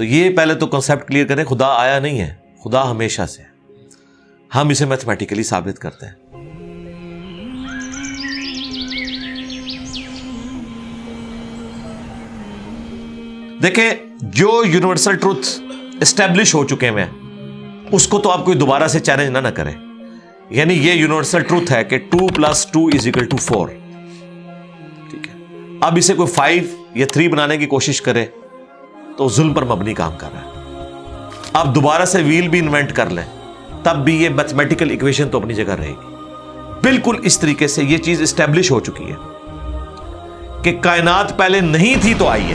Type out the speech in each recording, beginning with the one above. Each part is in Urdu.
تو یہ پہلے تو کنسیپٹ کلیئر کریں، خدا آیا نہیں ہے، خدا ہمیشہ سے ہے، ہم اسے میتھمیٹیکلی ثابت کرتے ہیں۔ دیکھیں جو یونیورسل ٹروتھ اسٹیبلش ہو چکے ہیں اس کو تو آپ کوئی دوبارہ سے چیلنج نہ کریں، یعنی یہ یونیورسل ٹروتھ ہے کہ 2 + 2 = 4، ٹھیک ہے؟ اب اسے کوئی 5 یا 3 بنانے کی کوشش کرے تو ظلم پر مبنی کام کر رہا ہے۔ آپ دوبارہ سے ویل بھی انوینٹ کر لیں تب بھی یہ میتھمیٹیکل ایکویشن تو اپنی جگہ رہے گی۔ بالکل اس طریقے سے یہ چیز اسٹیبلش ہو چکی ہے کہ کائنات پہلے نہیں تھی تو آئی ہے۔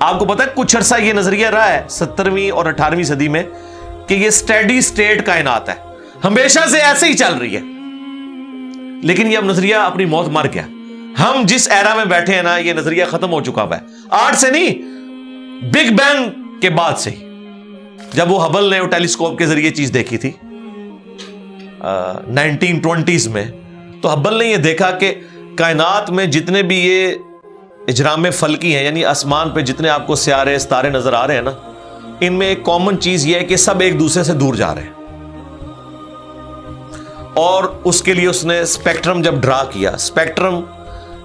آپ کو پتا ہے کچھ عرصہ یہ نظریہ رہا ہے 17ویں اور 18ویں صدی میں کہ یہ اسٹیڈی اسٹیٹ کائنات ہے، ہمیشہ سے ایسے ہی چل رہی ہے، لیکن یہ اب نظریہ اپنی موت مر گیا۔ ہم جس ایرا میں بیٹھے ہیں نا، یہ نظریہ ختم ہو چکا ہے، آج سے نہیں، بگ بینگ کے بعد سے ہی، جب وہ ہبل نے ٹیلیسکوپ کے ذریعے چیز دیکھی تھی 1920s میں، تو ہبل نے یہ دیکھا کہ کائنات میں جتنے بھی یہ اجرام فلکی ہیں، یعنی آسمان پہ جتنے آپ کو سیارے ستارے نظر آ رہے ہیں نا، ان میں ایک کامن چیز یہ ہے کہ سب ایک دوسرے سے دور جا رہے ہیں، اور اس کے لیے اس نے اسپیکٹرم جب ڈرا کیا، اسپیکٹرم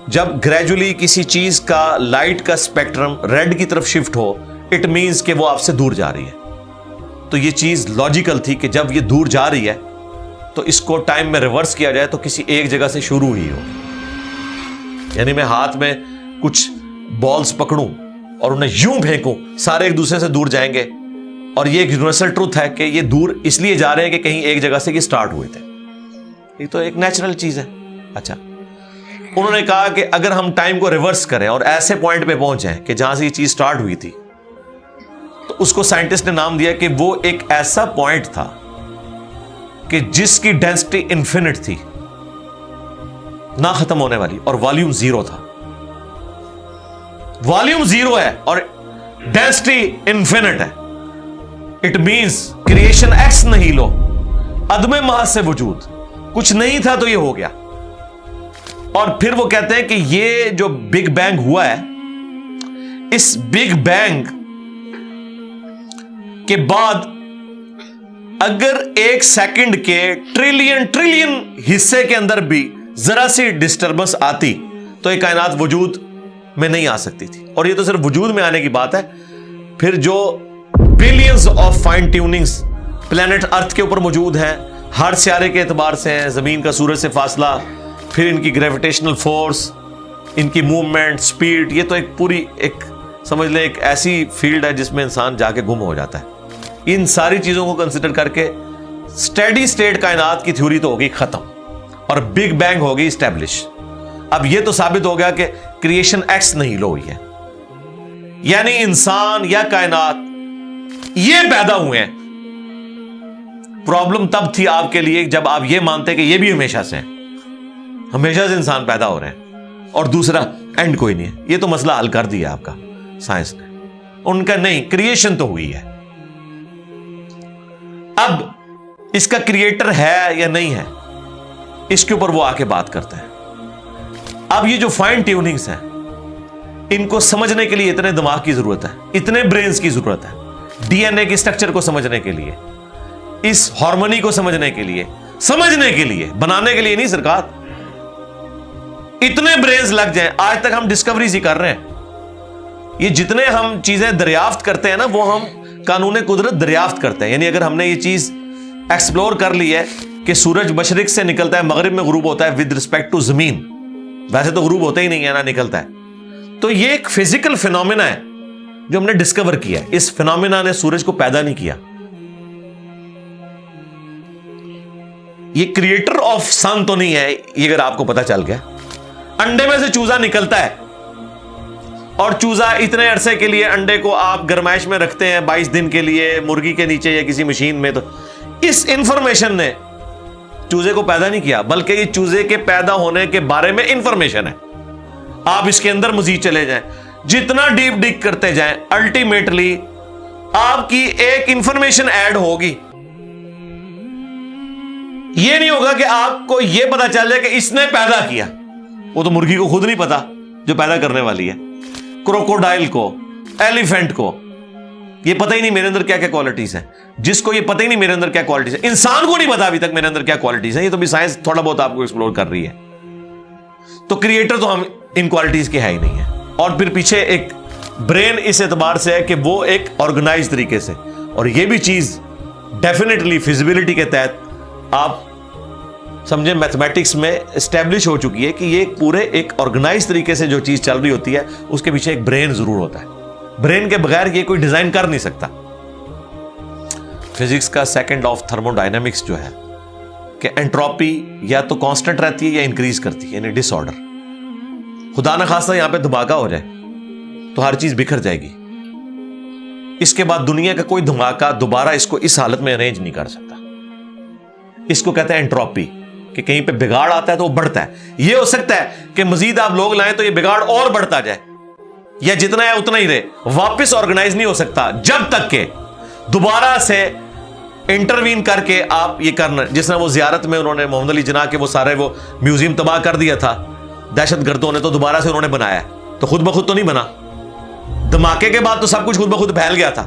جب گریجولی کسی چیز کا لائٹ کا اسپیکٹرم ریڈ کی طرف شفٹ ہو، اٹ مینز کہ وہ آپ سے دور جا رہی ہے۔ تو یہ چیز لاجیکل تھی کہ جب یہ دور جا رہی ہے تو اس کو ٹائم میں ریورس کیا جائے تو کسی ایک جگہ سے شروع ہی ہو، یعنی میں ہاتھ میں کچھ بالز پکڑوں اور انہیں یوں پھینکوں، سارے ایک دوسرے سے دور جائیں گے، اور یہ ایک یونیورسل ٹروتھ ہے کہ یہ دور اس لیے جا رہے ہیں کہ کہیں ایک جگہ سے یہ سٹارٹ ہوئے تھے، یہ تو ایک نیچرل چیز ہے۔ اچھا، انہوں نے کہا کہ اگر ہم ٹائم کو ریورس کریں اور ایسے پوائنٹ پہ پہنچ جائیں کہ جہاں سے یہ چیز سٹارٹ ہوئی تھی، تو اس کو سائنٹسٹ نے نام دیا کہ وہ ایک ایسا پوائنٹ تھا کہ جس کی ڈینسٹی انفینٹ تھی، نہ ختم ہونے والی، اور والیوم 0 تھا۔ والیوم 0 ہے اور ڈینسٹی انفینٹ ہے، اٹ مینز کریشن ایکس نہیں لو، عدم محض سے وجود، کچھ نہیں تھا تو یہ ہو گیا۔ اور پھر وہ کہتے ہیں کہ یہ جو بگ بینگ ہوا ہے، اس بگ بینگ کے بعد اگر 1 سیکنڈ کے ٹریلین حصے کے اندر بھی ذرا سی ڈسٹربنس آتی تو یہ کائنات وجود میں نہیں آ سکتی تھی۔ اور یہ تو صرف وجود میں آنے کی بات ہے، پھر جو billions of fine tunings planet earth کے اوپر موجود ہیں، ہر سیارے کے اعتبار سے ہیں، زمین کا سورج سے فاصلہ، پھر ان کی گریویٹیشنل فورس، ان کی موومنٹ، سپیڈ، یہ تو ایک پوری ایک سمجھ لیں ایک ایسی فیلڈ ہے جس میں انسان جا کے گم ہو جاتا ہے۔ ان ساری چیزوں کو کنسیڈر کر کے اسٹیڈی اسٹیٹ کائنات کی تھیوری تو ہوگی ختم اور بگ بینگ ہوگی اسٹیبلش۔ اب یہ تو ثابت ہو گیا کہ کریشن ایکس نہیں لو ہوئی ہے، یعنی انسان یا کائنات یہ پیدا ہوئے ہیں۔ پرابلم تب تھی آپ کے لیے جب آپ یہ مانتے کہ یہ بھی ہمیشہ سے ہیں، ہمیشہ سے انسان پیدا ہو رہے ہیں اور دوسرا اینڈ کوئی نہیں ہے۔ یہ تو مسئلہ حل کر دیا آپ کا سائنس نے، ان کا نہیں، کریشن تو ہوئی ہے۔ اب اس کا کریٹر ہے یا نہیں ہے، اس کے اوپر وہ آ کے بات کرتے ہیں۔ اب یہ جو فائن ٹیوننگز ہیں، ان کو سمجھنے کے لیے اتنے دماغ کی ضرورت ہے، اتنے برینز کی ضرورت ہے، ڈی این اے کی اسٹرکچر کو سمجھنے کے لیے، اس ہارمونی کو سمجھنے کے لیے، بنانے کے لیے نہیں سرکار، اتنے برینز لگ جائیں۔ آج تک ہم ڈسکوریز ہی کر رہے ہیں، یہ جتنے ہم چیزیں دریافت کرتے ہیں نا، وہ ہم قانون قدرت دریافت کرتے ہیں۔ یعنی اگر ہم نے یہ چیز ایکسپلور کر لی ہے کہ سورج مشرق سے نکلتا ہے، مغرب میں غروب ہوتا ہے ود رسپیکٹ ٹو زمین، ویسے تو غروب ہوتا ہی نہیں ہے نا، نکلتا ہے، تو یہ ایک فزیکل فینومینا ہے جو ہم نے ڈسکور کیا ہے۔ اس فینومینا نے سورج کو پیدا نہیں کیا، یہ کریٹر آف سن تو نہیں ہے، یہ اگر آپ کو پتا چل گیا۔ انڈے میں سے چوزا نکلتا ہے اور چوزا اتنے عرصے کے لیے انڈے کو آپ گرمائش میں رکھتے ہیں 22 دن کے لیے مرغی کے نیچے یا کسی مشین میں، تو اس انفارمیشن نے چوزے کو پیدا نہیں کیا، بلکہ یہ چوزے کے پیدا ہونے کے بارے میں انفارمیشن ہے۔ آپ اس کے اندر مزید چلے جائیں، جتنا ڈیپ ڈگ کرتے جائیں، الٹیمیٹلی آپ کی ایک انفارمیشن ایڈ ہوگی۔ یہ نہیں ہوگا کہ آپ کو یہ پتا چل جائے کہ اس نے پیدا کیا، وہ تو مرغی کو خود نہیں پتا جو پیدا کرنے والی ہے. کروکوڈائل کو, ایلیفینٹ کو یہ پتہ ہی نہیں میرے اندر کیا کیا کوالٹیز ہیں. جس کو یہ پتہ ہی نہیں میرے اندر کیا کوالٹیز ہیں, انسان کو نہیں پتا ابھی تک میرے اندر کیا کوالٹیز ہیں. یہ تو بھی سائنس تھوڑا بہت آپ کو ایکسپلور کر رہی ہے. تو کریٹر تو ہم ان کوالٹیز کے ہے ہی نہیں ہے. اور پھر پیچھے ایک برین اس اعتبار سے ہے کہ وہ ایک آرگنائز طریقے سے, اور یہ بھی چیز ڈیفینیٹلی فیزیبلٹی کے تحت آپ سمجھیں میتھمیٹکس میں اسٹیبلش ہو چکی ہے کہ یہ پورے ایک آرگنائز طریقے سے جو چیز چل رہی ہوتی ہے اس کے پیچھے ایک برین ضرور ہوتا ہے. برین کے بغیر یہ کوئی ڈیزائن کر نہیں سکتا. فزکس کا سیکنڈ آف تھرمو ڈائنامکس جو ہے کہ انٹروپی یا تو کانسٹنٹ رہتی ہے یا انکریز کرتی ہے, یعنی ڈس آرڈر. خدا نہ خواستہ یہاں پہ دھماکہ ہو جائے تو ہر چیز بکھر جائے گی. اس کے بعد دنیا کا کوئی دھماکہ دوبارہ اس کو اس حالت میں ارینج نہیں کر سکتا. اس کو کہتے ہیں انٹروپی, کہ کہیں پہ بگاڑ آتا ہے تو وہ بڑھتا ہے. یہ ہو سکتا ہے کہ مزید آپ لوگ لائیں تو یہ بگاڑ اور بڑھتا جائے, یا جتنا ہے اتنا ہی رہے, واپس آرگنائز نہیں ہو سکتا جب تک کہ دوبارہ سے انٹروین کر کے آپ یہ کرنا. جس طرح وہ زیارت میں انہوں نے محمد علی جناح کے وہ سارے وہ میوزیم تباہ کر دیا تھا دہشت گردوں نے, تو دوبارہ سے انہوں نے بنایا, تو خود بخود تو نہیں بنا. دھماکے کے بعد تو سب کچھ خود بخود پھیل گیا تھا,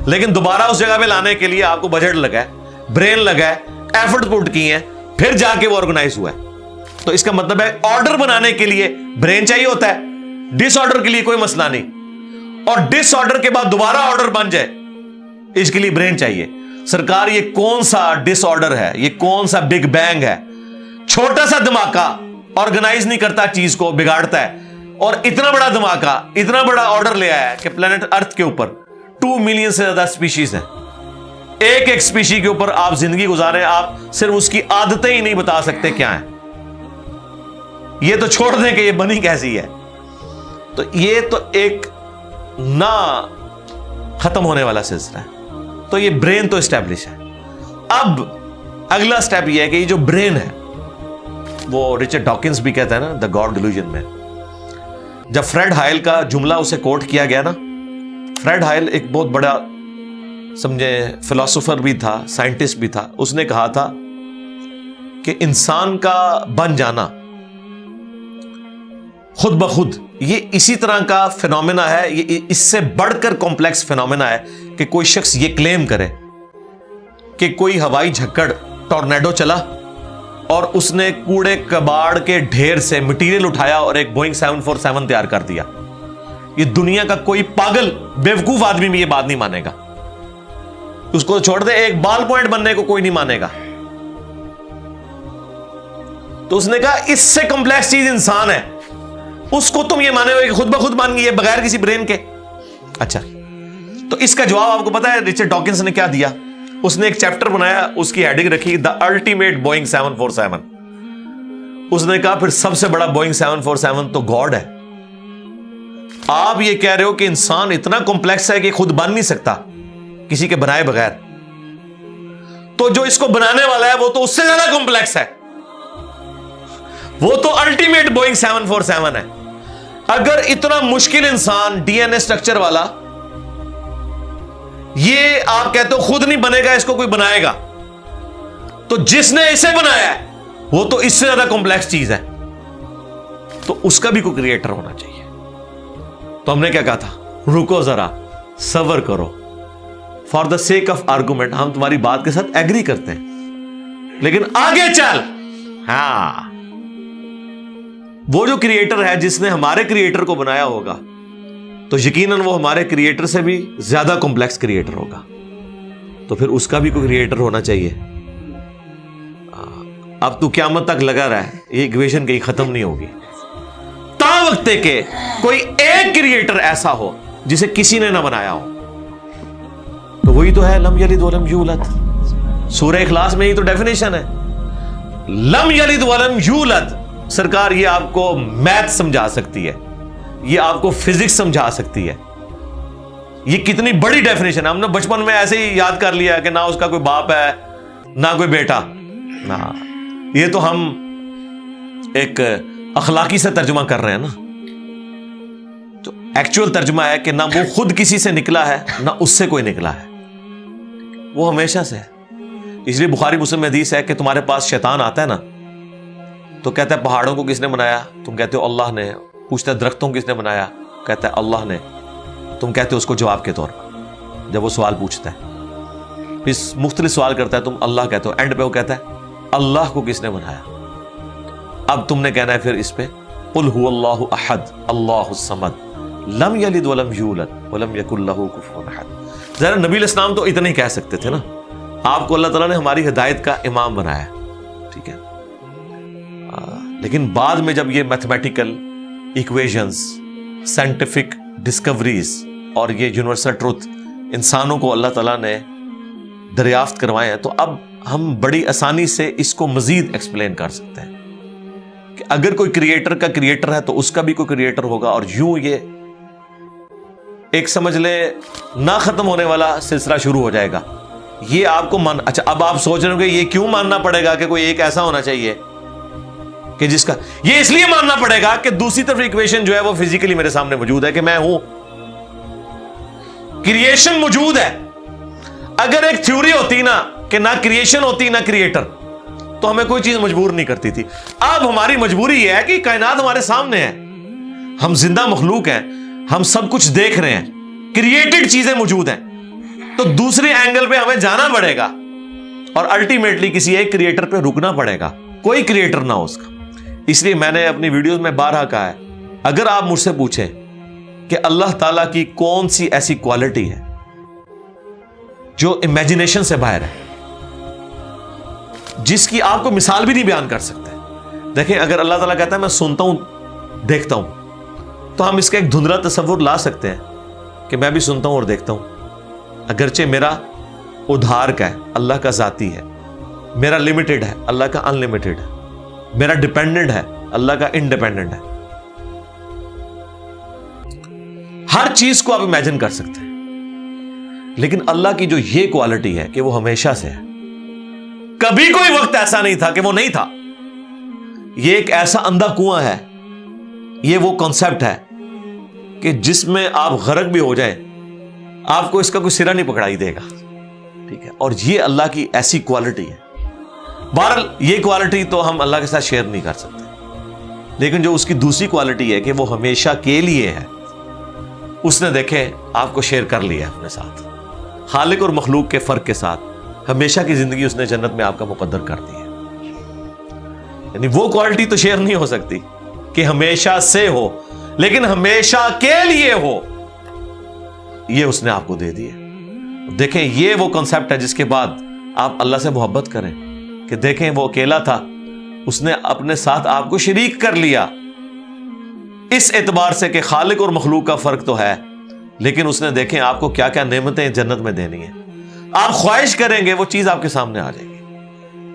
لیکن دوبارہ اس جگہ پہ لانے کے لیے آپ کو بجٹ لگا ہے, برین لگا ہے, ایفرٹ پٹ کی ہیں, پھر جا کے وہ آرگنائز ہوا ہے. تو اس کا مطلب ہے آرڈر بنانے کے لیے برین چاہیے ہوتا ہے, ڈس آرڈر کے لیے کوئی مسئلہ نہیں, اور ڈس آرڈر کے بعد دوبارہ آرڈر بن جائے اس کے لیے برین چاہیے. سرکار یہ کون سا ڈس آرڈر ہے, یہ کون سا بگ بینگ ہے؟ چھوٹا سا دھماکہ آرگنائز نہیں کرتا, چیز کو بگاڑتا ہے, اور اتنا بڑا دھماکہ اتنا بڑا آرڈر لے آیا ہے کہ پلانٹ ارتھ کے اوپر 2 ملین سے زیادہ اسپیشیز ہیں. ایک ایک اسپیشی کے اوپر آپ زندگی گزارے, آپ صرف اس کی عادتیں ہی نہیں بتا سکتے کیا ہیں. یہ تو چھوڑ دیں کہ یہ بنی کیسی ہے. تو یہ تو ایک نہ ختم ہونے والا سلسلہ ہے. تو یہ برین تو اسٹیبلش ہے. اب اگلا سٹیپ یہ ہے کہ یہ جو برین ہے, وہ رچرڈ ڈاکنز بھی کہتا ہے نا دا گاڈ ڈیلوژن میں, جب فریڈ ہائل کا جملہ اسے کوٹ کیا گیا نا, فریڈ ہائل ایک بہت بڑا سمجھے فلاسفر بھی تھا, سائنٹسٹ بھی تھا. اس نے کہا تھا کہ انسان کا بن جانا خود بخود یہ اسی طرح کا فینومینا ہے, یہ اس سے بڑھ کر کمپلیکس فینومینا ہے کہ کوئی شخص یہ کلیم کرے کہ کوئی ہوائی جھکڑ ٹورنیڈو چلا اور اس نے کوڑے کباڑ کے ڈھیر سے مٹیریل اٹھایا اور ایک بوئنگ 747 تیار کر دیا. یہ دنیا کا کوئی پاگل بیوقوف آدمی بھی یہ بات نہیں مانے گا. اس کو چھوڑ دے, ایک بال پوائنٹ بننے کو کوئی نہیں مانے گا. تو اس نے کہا اس سے کمپلیکس چیز انسان ہے, اس کو تم یہ مانے ہو کہ خود بخود بن گئی ہے بغیر کسی برین کے. اچھا, تو اس کا جواب آپ کو پتا ہے رچرڈ ڈاکنز نے کیا دیا؟ اس نے ایک چیپٹر بنایا, اس کی ہیڈنگ رکھی دا الٹیمیٹ بوئنگ 747. اس نے کہا پھر سب سے بڑا بوئنگ 747 تو گاڈ ہے. آپ یہ کہہ رہے ہو کہ انسان اتنا کمپلیکس ہے کہ خود بن نہیں سکتا کسی کے بنائے بغیر, تو جو اس کو بنانے والا ہے وہ تو اس سے زیادہ کمپلیکس ہے, وہ تو الٹیمیٹ بوئنگ 747 ہے. اگر اتنا مشکل انسان ڈی این اے اسٹرکچر والا یہ آپ کہتے ہو خود نہیں بنے گا, اس کو کوئی بنائے گا, تو جس نے اسے بنایا ہے وہ تو اس سے زیادہ کمپلیکس چیز ہے, تو اس کا بھی کوئی کریٹر ہونا چاہیے. تو ہم نے کیا کہا تھا, رکو ذرا صبر کرو, for the sake of argument ہم تمہاری بات کے ساتھ ایگری کرتے ہیں, لیکن آگے چل. ہاں, وہ جو کریٹر ہے جس نے ہمارے کریٹر کو بنایا ہوگا تو یقیناً وہ ہمارے کریٹر سے بھی زیادہ کمپلیکس کریٹر ہوگا, تو پھر اس کا بھی کوئی کریٹر ہونا چاہیے. اب تو قیامت تک لگا رہا ہے, یہ ایکویشن کہیں ختم نہیں ہوگی تا وقت کہ کوئی ایک کریٹر ایسا ہو جسے کسی نے نہ بنایا ہو. تو وہی تو ہے لم یلد ولم یولد. سورہ اخلاص میں ہی تو ڈیفینیشن ہے, لم یلد ولم یولد. سرکار یہ آپ کو میتھ سمجھا سکتی ہے, یہ آپ کو فزکس سمجھا سکتی ہے. یہ کتنی بڑی ڈیفینیشن ہے. ہم نے بچپن میں ایسے ہی یاد کر لیا کہ نہ اس کا کوئی باپ ہے نہ کوئی بیٹا. نہ, یہ تو ہم ایک اخلاقی سے ترجمہ کر رہے ہیں نا. تو ایکچوئل ترجمہ ہے کہ نہ وہ خود کسی سے نکلا ہے نہ اس سے کوئی نکلا ہے, وہ ہمیشہ سے ہے. اس لیے بخاری مسلم میں حدیث ہے کہ تمہارے پاس شیطان آتا ہے نا تو کہتا ہے پہاڑوں کو کس نے بنایا؟ تم کہتے ہو اللہ نے. پوچھتا ہے درختوں کس نے بنایا؟ کہتا ہے اللہ نے. تم کہتے ہو اس کو جواب کے طور پر جب وہ سوال پوچھتا ہے. پھر مختلف سوال کرتا ہے, تم اللہ کہتے ہو. اینڈ پہ وہ کہتا ہے اللہ کو کس نے بنایا؟ اب تم نے کہنا ہے پھر اس پہ قل هو اللہ احد اللہ الصمد لم یلد ولم یولد ولم یکن لہ کفوا احد. ذرا نبی علیہ السلام تو اتنا ہی کہہ سکتے تھے نا. آپ کو اللہ تعالیٰ نے ہماری ہدایت کا امام بنایا, ٹھیک ہے. لیکن بعد میں جب یہ میتھمیٹیکل ایکویشنز, سائنٹیفک ڈسکوریز اور یہ یونیورسل ٹروتھ انسانوں کو اللہ تعالیٰ نے دریافت کروائے ہیں, تو اب ہم بڑی آسانی سے اس کو مزید ایکسپلین کر سکتے ہیں کہ اگر کوئی کریٹر کا کریٹر ہے تو اس کا بھی کوئی کریٹر ہوگا. اور یوں یہ ایک سمجھ لے نہ ختم ہونے والا سلسلہ شروع ہو جائے گا. یہ آپ کو اچھا اب آپ سوچ رہے ہوں کہ یہ کیوں ماننا پڑے گا کہ کوئی ایک ایسا ہونا چاہیے کہ جس کا, یہ اس لیے ماننا پڑے گا کہ دوسری طرف ایکویشن جو ہے وہ فزیکلی میرے سامنے موجود ہے کہ میں ہوں, کریشن موجود ہے. اگر ایک تھیوری ہوتی نا کہ نہ کریشن ہوتی نہ کریٹر تو ہمیں کوئی چیز مجبور نہیں کرتی تھی. اب ہماری مجبوری یہ ہے کہ کائنات ہمارے سامنے ہے, ہم زندہ مخلوق ہیں, ہم سب کچھ دیکھ رہے ہیں, کریٹڈ چیزیں موجود ہیں, تو دوسرے اینگل پہ ہمیں جانا پڑے گا اور الٹیمیٹلی کسی ایک کریٹر پہ رکنا پڑے گا, کوئی کریٹر نہ ہو اس کا. اس لیے میں نے اپنی ویڈیوز میں بارہا کہا ہے, اگر آپ مجھ سے پوچھیں کہ اللہ تعالیٰ کی کون سی ایسی کوالٹی ہے جو امیجنیشن سے باہر ہے, جس کی آپ کو مثال بھی نہیں بیان کر سکتے. دیکھیں اگر اللہ تعالیٰ کہتا ہے میں سنتا ہوں دیکھتا ہوں, تو ہم اس کا ایک دھندلا تصور لا سکتے ہیں کہ میں بھی سنتا ہوں اور دیکھتا ہوں, اگرچہ میرا ادھار کا ہے, اللہ کا ذاتی ہے, میرا لمیٹڈ ہے, اللہ کا ان لمیٹڈ ہے, میرا ڈیپینڈنٹ ہے, اللہ کا انڈیپینڈنٹ ہے. ہر چیز کو آپ امیجن کر سکتے ہیں, لیکن اللہ کی جو یہ کوالٹی ہے کہ وہ ہمیشہ سے ہے, کبھی کوئی وقت ایسا نہیں تھا کہ وہ نہیں تھا. یہ ایک ایسا اندھا کنواں ہے, یہ وہ کانسیپٹ ہے کہ جس میں آپ غرق بھی ہو جائیں آپ کو اس کا کوئی سرا نہیں پکڑائی دے گا, ٹھیک ہے. اور یہ اللہ کی ایسی کوالٹی ہے. بہرحال یہ کوالٹی تو ہم اللہ کے ساتھ شیئر نہیں کر سکتے, لیکن جو اس کی دوسری کوالٹی ہے کہ وہ ہمیشہ کے لیے ہے, اس نے دیکھیں آپ کو شیئر کر لیا اپنے ساتھ, خالق اور مخلوق کے فرق کے ساتھ ہمیشہ کی زندگی اس نے جنت میں آپ کا مقدر کر دی ہے. یعنی وہ کوالٹی تو شیئر نہیں ہو سکتی کہ ہمیشہ سے ہو, لیکن ہمیشہ کے لیے ہو, یہ اس نے آپ کو دے دی ہے. دیکھیں یہ وہ کنسپٹ ہے جس کے بعد آپ اللہ سے محبت کریں کہ دیکھیں وہ اکیلا تھا, اس نے اپنے ساتھ آپ کو شریک کر لیا, اس اعتبار سے کہ خالق اور مخلوق کا فرق تو ہے, لیکن اس نے دیکھیں آپ کو کیا کیا نعمتیں جنت میں دینی ہیں. آپ خواہش کریں گے وہ چیز آپ کے سامنے آ جائے گی.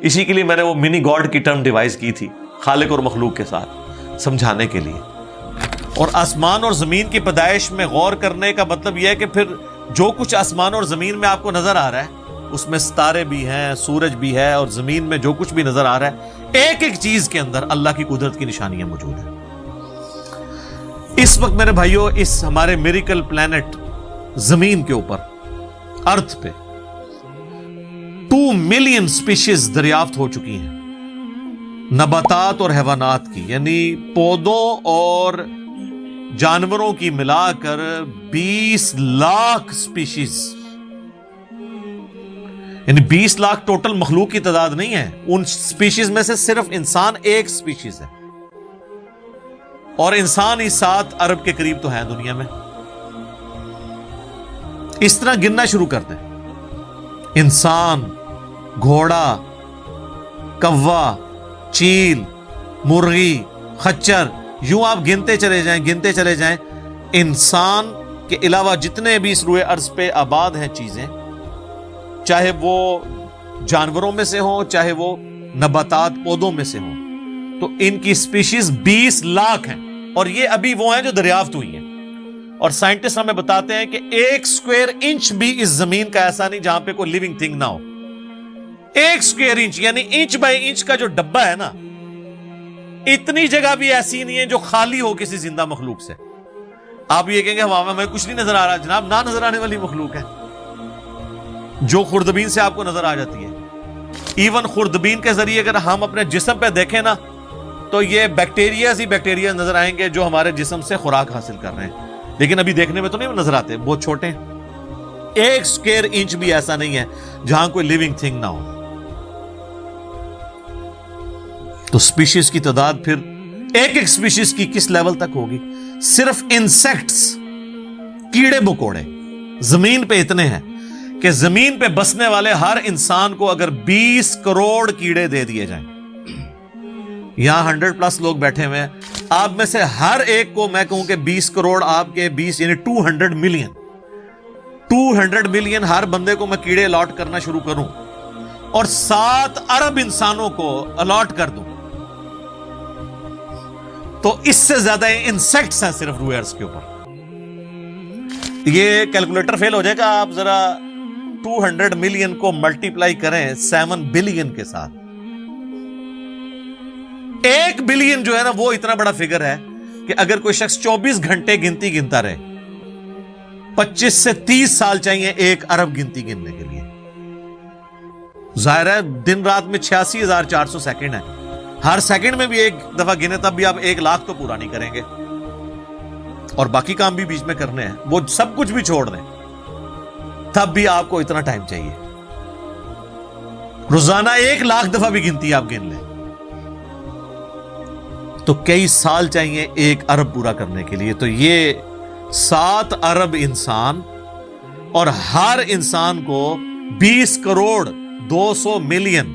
اسی کے لیے میں نے وہ منی گاڈ کی ٹرم ڈیوائز کی تھی خالق اور مخلوق کے ساتھ سمجھانے کے لیے. اور آسمان اور زمین کی پیدائش میں غور کرنے کا مطلب یہ ہے کہ پھر جو کچھ آسمان اور زمین میں آپ کو نظر آ رہا ہے, اس میں ستارے بھی ہیں, سورج بھی ہے, اور زمین میں جو کچھ بھی نظر آ رہا ہے, ایک ایک چیز کے اندر اللہ کی قدرت کی نشانیاں موجود ہیں. اس وقت میرے بھائیوں اس ہمارے میریکل پلانٹ زمین کے اوپر, ارتھ پہ 2 ملین سپیشیز دریافت ہو چکی ہیں, نباتات اور حیوانات کی, یعنی پودوں اور جانوروں کی ملا کر 20 لاکھ سپیشیز, یعنی 20 لاکھ ٹوٹل مخلوق کی تعداد نہیں ہے. ان سپیشیز میں سے صرف انسان ایک سپیشیز ہے, اور انسان ہی 7 ارب کے قریب تو ہیں دنیا میں. اس طرح گننا شروع کرتے ہیں, انسان, گھوڑا, کوا, چیل, مرغی, خچر, یوں آپ گنتے چلے جائیں. انسان کے علاوہ جتنے بھی اس روئے ارض پہ آباد ہیں چیزیں, چاہے وہ جانوروں میں سے ہوں چاہے وہ نباتات پودوں میں سے ہوں, تو ان کی سپیشیز 20 لاکھ ہیں. اور یہ ابھی وہ ہیں جو دریافت ہوئی ہیں. اور سائنٹسٹ ہمیں بتاتے ہیں کہ 1 اسکوائر انچ بھی اس زمین کا ایسا نہیں جہاں پہ کوئی لیونگ تھنگ نہ ہو. 1 اسکوائر انچ یعنی انچ بائی انچ کا جو ڈبہ ہے نا, اتنی جگہ بھی ایسی نہیں ہے جو خالی ہو کسی زندہ مخلوق سے. آپ یہ کہیں گے ہمیں کچھ نہیں نظر آ رہا, جناب نہ نظر آنے والی مخلوق ہے جو خوردبین سے آپ کو نظر آ جاتی ہے. ایون خوردبین کے ذریعے اگر ہم اپنے جسم پہ دیکھیں نا تو یہ بیکٹیریاز ہی بیکٹیریا نظر آئیں گے جو ہمارے جسم سے خوراک حاصل کر رہے ہیں، لیکن ابھی دیکھنے میں تو نہیں نظر آتے، بہت چھوٹے ہیں، 1 اسکوائر انچ بھی ایسا نہیں ہے جہاں کوئی لیونگ تھنگ نہ ہو۔ تو سپیشیز کی تعداد پھر ایک سپیشیز کی کس لیول تک ہوگی؟ صرف انسیکٹس، کیڑے مکوڑے زمین پہ اتنے ہیں کہ زمین پہ بسنے والے ہر انسان کو اگر 20 کروڑ کیڑے دے دیے جائیں، یہاں 100+ لوگ بیٹھے ہوئے ہیں، آپ میں سے ہر ایک کو میں کہوں کہ 20 کروڑ آپ کے 20 یعنی 200 ملین ہر بندے کو میں کیڑے الاٹ کرنا شروع کروں اور 7 ارب انسانوں کو الاٹ کر دوں، تو اس سے زیادہ انسیکٹس ہیں صرف روئے ارض کے اوپر۔ یہ کیلکولیٹر فیل ہو جائے گا، آپ ذرا 200 ملین کو ملٹیپلائی کریں 7 بلین کے ساتھ، 1 بلین جو ہے نا وہ اتنا بڑا فگر ہے کہ اگر کوئی شخص 24 گھنٹے گنتی گنتا رہے، 25 سے 30 سال چاہیے 1 ارب گنتی گننے کے لیے۔ ظاہر ہے دن رات میں 86,400 سیکنڈ ہے، ہر سیکنڈ میں بھی 1 دفعہ گنے تب بھی آپ 1 لاکھ تو پورا نہیں کریں گے، اور باقی کام بھی بیچ میں کرنے ہیں، وہ سب کچھ بھی چھوڑ دیں تب بھی آپ کو اتنا ٹائم چاہیے۔ روزانہ 1 لاکھ دفعہ بھی گنتی آپ گن لیں تو کئی سال چاہیے 1 ارب پورا کرنے کے لیے۔ تو یہ 7 ارب انسان، اور ہر انسان کو 20 کروڑ 200 ملین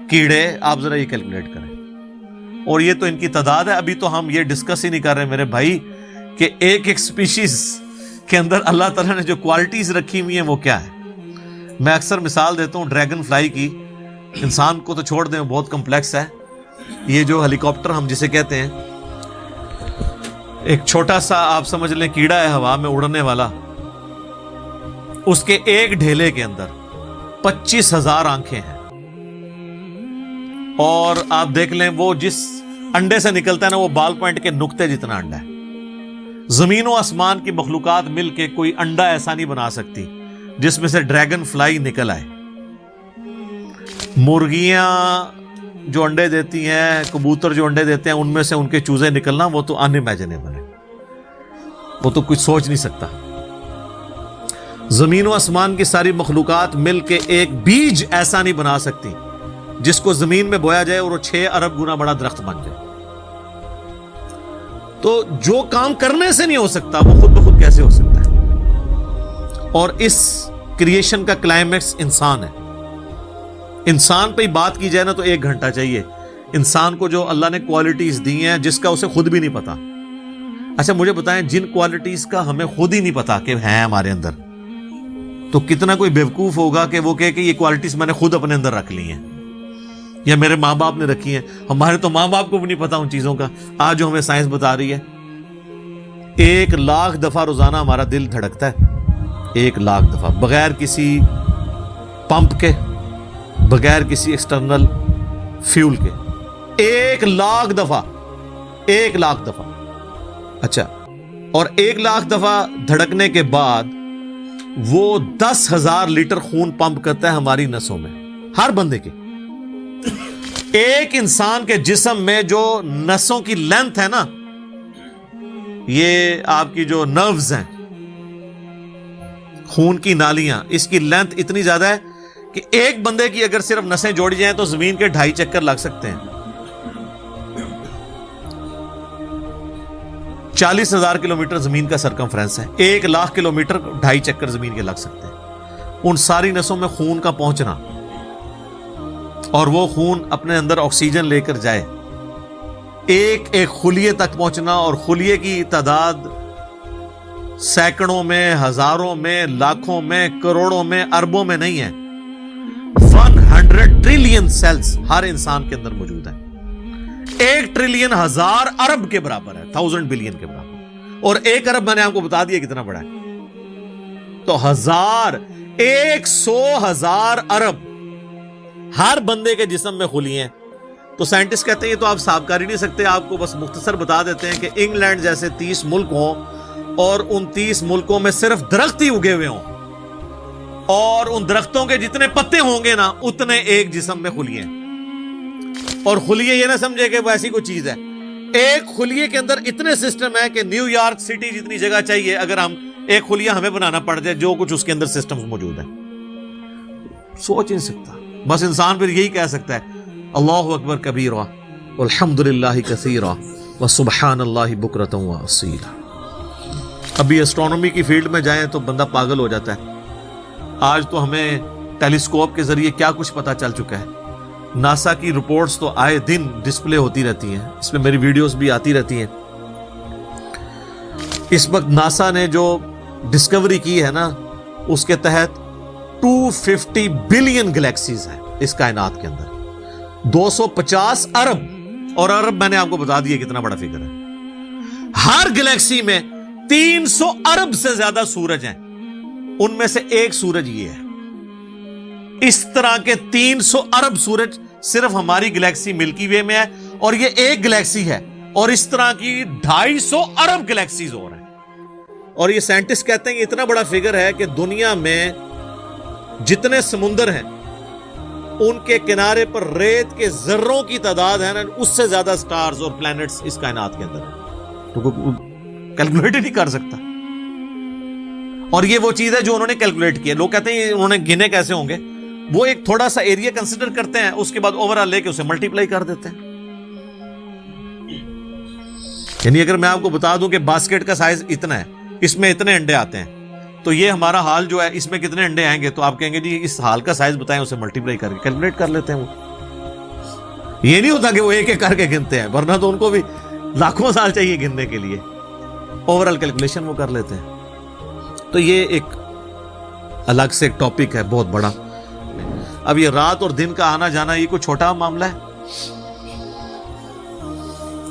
کیڑے، آپ ذرا یہ کیلکولیٹ کریں، اور یہ تو ان کی تعداد ہے۔ ابھی تو ہم یہ ڈسکس ہی نہیں کر رہے میرے بھائی کہ ایک سپیشیز کے اندر اللہ تعالیٰ نے جو کوالٹیز رکھی ہوئی ہیں وہ کیا ہے۔ میں اکثر مثال دیتا ہوں ڈریگن فلائی کی، انسان کو تو چھوڑ دیں بہت کمپلیکس ہے، یہ جو ہیلی کاپٹر ہم جسے کہتے ہیں، ایک چھوٹا سا آپ سمجھ لیں کیڑا ہے ہوا میں اڑنے والا، اس کے ایک ڈھیلے کے اندر 25,000 آنکھیں ہیں، اور آپ دیکھ لیں وہ جس انڈے سے نکلتا ہے نا وہ بال پوائنٹ کے نقطے جتنا انڈا ہے۔ زمین و آسمان کی مخلوقات مل کے کوئی انڈا ایسا نہیں بنا سکتی جس میں سے ڈریگن فلائی نکل آئے۔ مرغیاں جو انڈے دیتی ہیں، کبوتر جو انڈے دیتے ہیں، ان میں سے ان کے چوزے نکلنا وہ تو ان امیجنیبل ہے، وہ تو کچھ سوچ نہیں سکتا۔ زمین و آسمان کی ساری مخلوقات مل کے ایک بیج ایسا نہیں بنا سکتی جس کو زمین میں بویا جائے اور وہ 6 ارب گنا بڑا درخت بن جائے۔ تو جو کام کرنے سے نہیں ہو سکتا وہ خود بخود کیسے ہو سکتا ہے؟ اور اس کریشن کا کلائمیکس انسان ہے۔ انسان پہ ہی بات کی جائے نا تو 1 گھنٹہ چاہیے، انسان کو جو اللہ نے کوالٹیز دی ہیں جس کا اسے خود بھی نہیں پتا۔ اچھا مجھے بتائیں جن کوالٹیز کا ہمیں خود ہی نہیں پتا کہ ہیں ہمارے اندر، تو کتنا کوئی بیوقوف ہوگا کہ وہ کہے کہ یہ کوالٹیز میں نے خود اپنے اندر رکھ لی ہیں یا میرے ماں باپ نے رکھی ہیں۔ ہمارے تو ماں باپ کو بھی نہیں پتا ان چیزوں کا، آج جو ہمیں سائنس بتا رہی ہے۔ 1 لاکھ دفعہ روزانہ ہمارا دل دھڑکتا ہے، 1 لاکھ دفعہ، بغیر کسی پمپ کے، بغیر کسی ایکسٹرنل فیول کے، 1 لاکھ دفعہ، 1 لاکھ دفعہ۔ اچھا، اور 1 لاکھ دفعہ دھڑکنے کے بعد وہ 10,000 لیٹر خون پمپ کرتا ہے ہماری نسوں میں، ہر بندے کے۔ ایک انسان کے جسم میں جو نسوں کی لینتھ ہے نا، یہ آپ کی جو نروز ہیں، خون کی نالیاں، اس کی لینتھ اتنی زیادہ ہے کہ ایک بندے کی اگر صرف نسیں جوڑی جائیں تو زمین کے 2.5 چکر لگ سکتے ہیں۔ 40,000 کلومیٹر زمین کا سرکمفرنس ہے، 1 لاکھ کلومیٹر 2.5 چکر زمین کے لگ سکتے ہیں۔ ان ساری نسوں میں خون کا پہنچنا اور وہ خون اپنے اندر آکسیجن لے کر جائے، ایک خلیے تک پہنچنا، اور خلیے کی تعداد سینکڑوں میں، ہزاروں میں، لاکھوں میں، کروڑوں میں، اربوں میں نہیں ہے۔ 100 ٹریلین سیلز ہر انسان کے اندر موجود ہیں۔ 1 ٹریلین 1000 ارب کے برابر ہے، 1000 بلین کے برابر، اور 1 ارب میں نے آپ کو بتا دیا کتنا بڑا ہے۔ تو 100,000 ارب ہر بندے کے جسم میں خلیے ہیں۔ تو سائنٹسٹ کہتے ہیں یہ تو آپ صاحب کر ہی نہیں سکتے، آپ کو بس مختصر بتا دیتے ہیں کہ انگلینڈ جیسے 30 ملک ہوں اور ان 30 ملکوں میں صرف درخت ہی اگے ہوئے ہوں، اور ان درختوں کے جتنے پتے ہوں گے نا اتنے ایک جسم میں خلیے ہیں۔ اور خلیے یہ نہ سمجھے کہ وہ ایسی کوئی چیز ہے. ایک خلیے کے اندر اتنے سسٹم ہے کہ نیو یارک سٹی جتنی جگہ چاہیے اگر ہم ایک خلیہ ہمیں بنانا پڑ جائے, جو کچھ اس کے اندر سسٹمز موجود ہیں, سوچ نہیں سکتا. بس انسان پھر یہی کہہ سکتا ہے اللہ اکبر کبیرہ والحمدللہ کثیرہ وسبحان اللہ بکرۃ واصیلا. ابھی اسٹرانومی کی فیلڈ میں جائیں تو بندہ پاگل ہو جاتا ہے. آج تو ہمیں ٹیلیسکوپ کے ذریعے کیا کچھ پتا چل چکا ہے. ناسا کی رپورٹس تو آئے دن ڈسپلے ہوتی رہتی ہیں, اس میں میری ویڈیوز بھی آتی رہتی ہیں. اس وقت ناسا نے جو ڈسکوری کی ہے نا, اس کے تحت 250 بلین گلیکسیز ہیں اس کائنات کے اندر, 250 ارب, اور ارب میں نے آپ کو بتا دیا کتنا بڑا فگر ہے. ہر گلیکسی میں 300 ارب سے زیادہ سورج ہیں, ان میں سے ایک سورج یہ ہے. اس طرح کے 300 ارب سورج صرف ہماری گلیکسی ملکی وے میں ہے, اور یہ ایک گلیکسی ہے, اور اس طرح کی 250 ارب گلیکسیز اور ہیں. اور یہ سائنٹسٹ کہتے ہیں کہ اتنا بڑا فگر ہے کہ دنیا میں جتنے سمندر ہیں ان کے کنارے پر ریت کے ذروں کی تعداد ہے نا, اس سے زیادہ سٹارز اور پلانٹس اس کائنات کے اندر ہیں. تو کیلکولیٹ ہی نہیں کر سکتا. اور یہ وہ چیز ہے جو انہوں نے کیلکولیٹ کی ہے. لوگ کہتے ہیں انہوں نے گنے کیسے ہوں گے, وہ ایک تھوڑا سا ایریا کنسیڈر کرتے ہیں, اس کے بعد اوور آل لے کے اسے ملٹیپلائی کر دیتے ہیں. یعنی اگر میں آپ کو بتا دوں کہ باسکٹ کا سائز اتنا ہے, اس میں اتنے انڈے آتے ہیں, تو یہ ہمارا حال جو ہے اس میں کتنے انڈے آئیں گے, تو آپ کہیں گے جی اس حال کا سائز بتائیں, اسے ملٹیپلائی کر کے کیلکولیٹ کر لیتے ہیں. وہ یہ نہیں ہوتا کہ وہ ایک ایک کر کے گنتے ہیں, ورنہ تو ان کو بھی لاکھوں سال چاہیے گننے کے لیے. اوور آل کیلکولیشن وہ کر لیتے ہیں. تو یہ ایک الگ سے ایک ٹاپک ہے بہت بڑا. اب یہ رات اور دن کا آنا جانا یہ کوئی چھوٹا معاملہ ہے.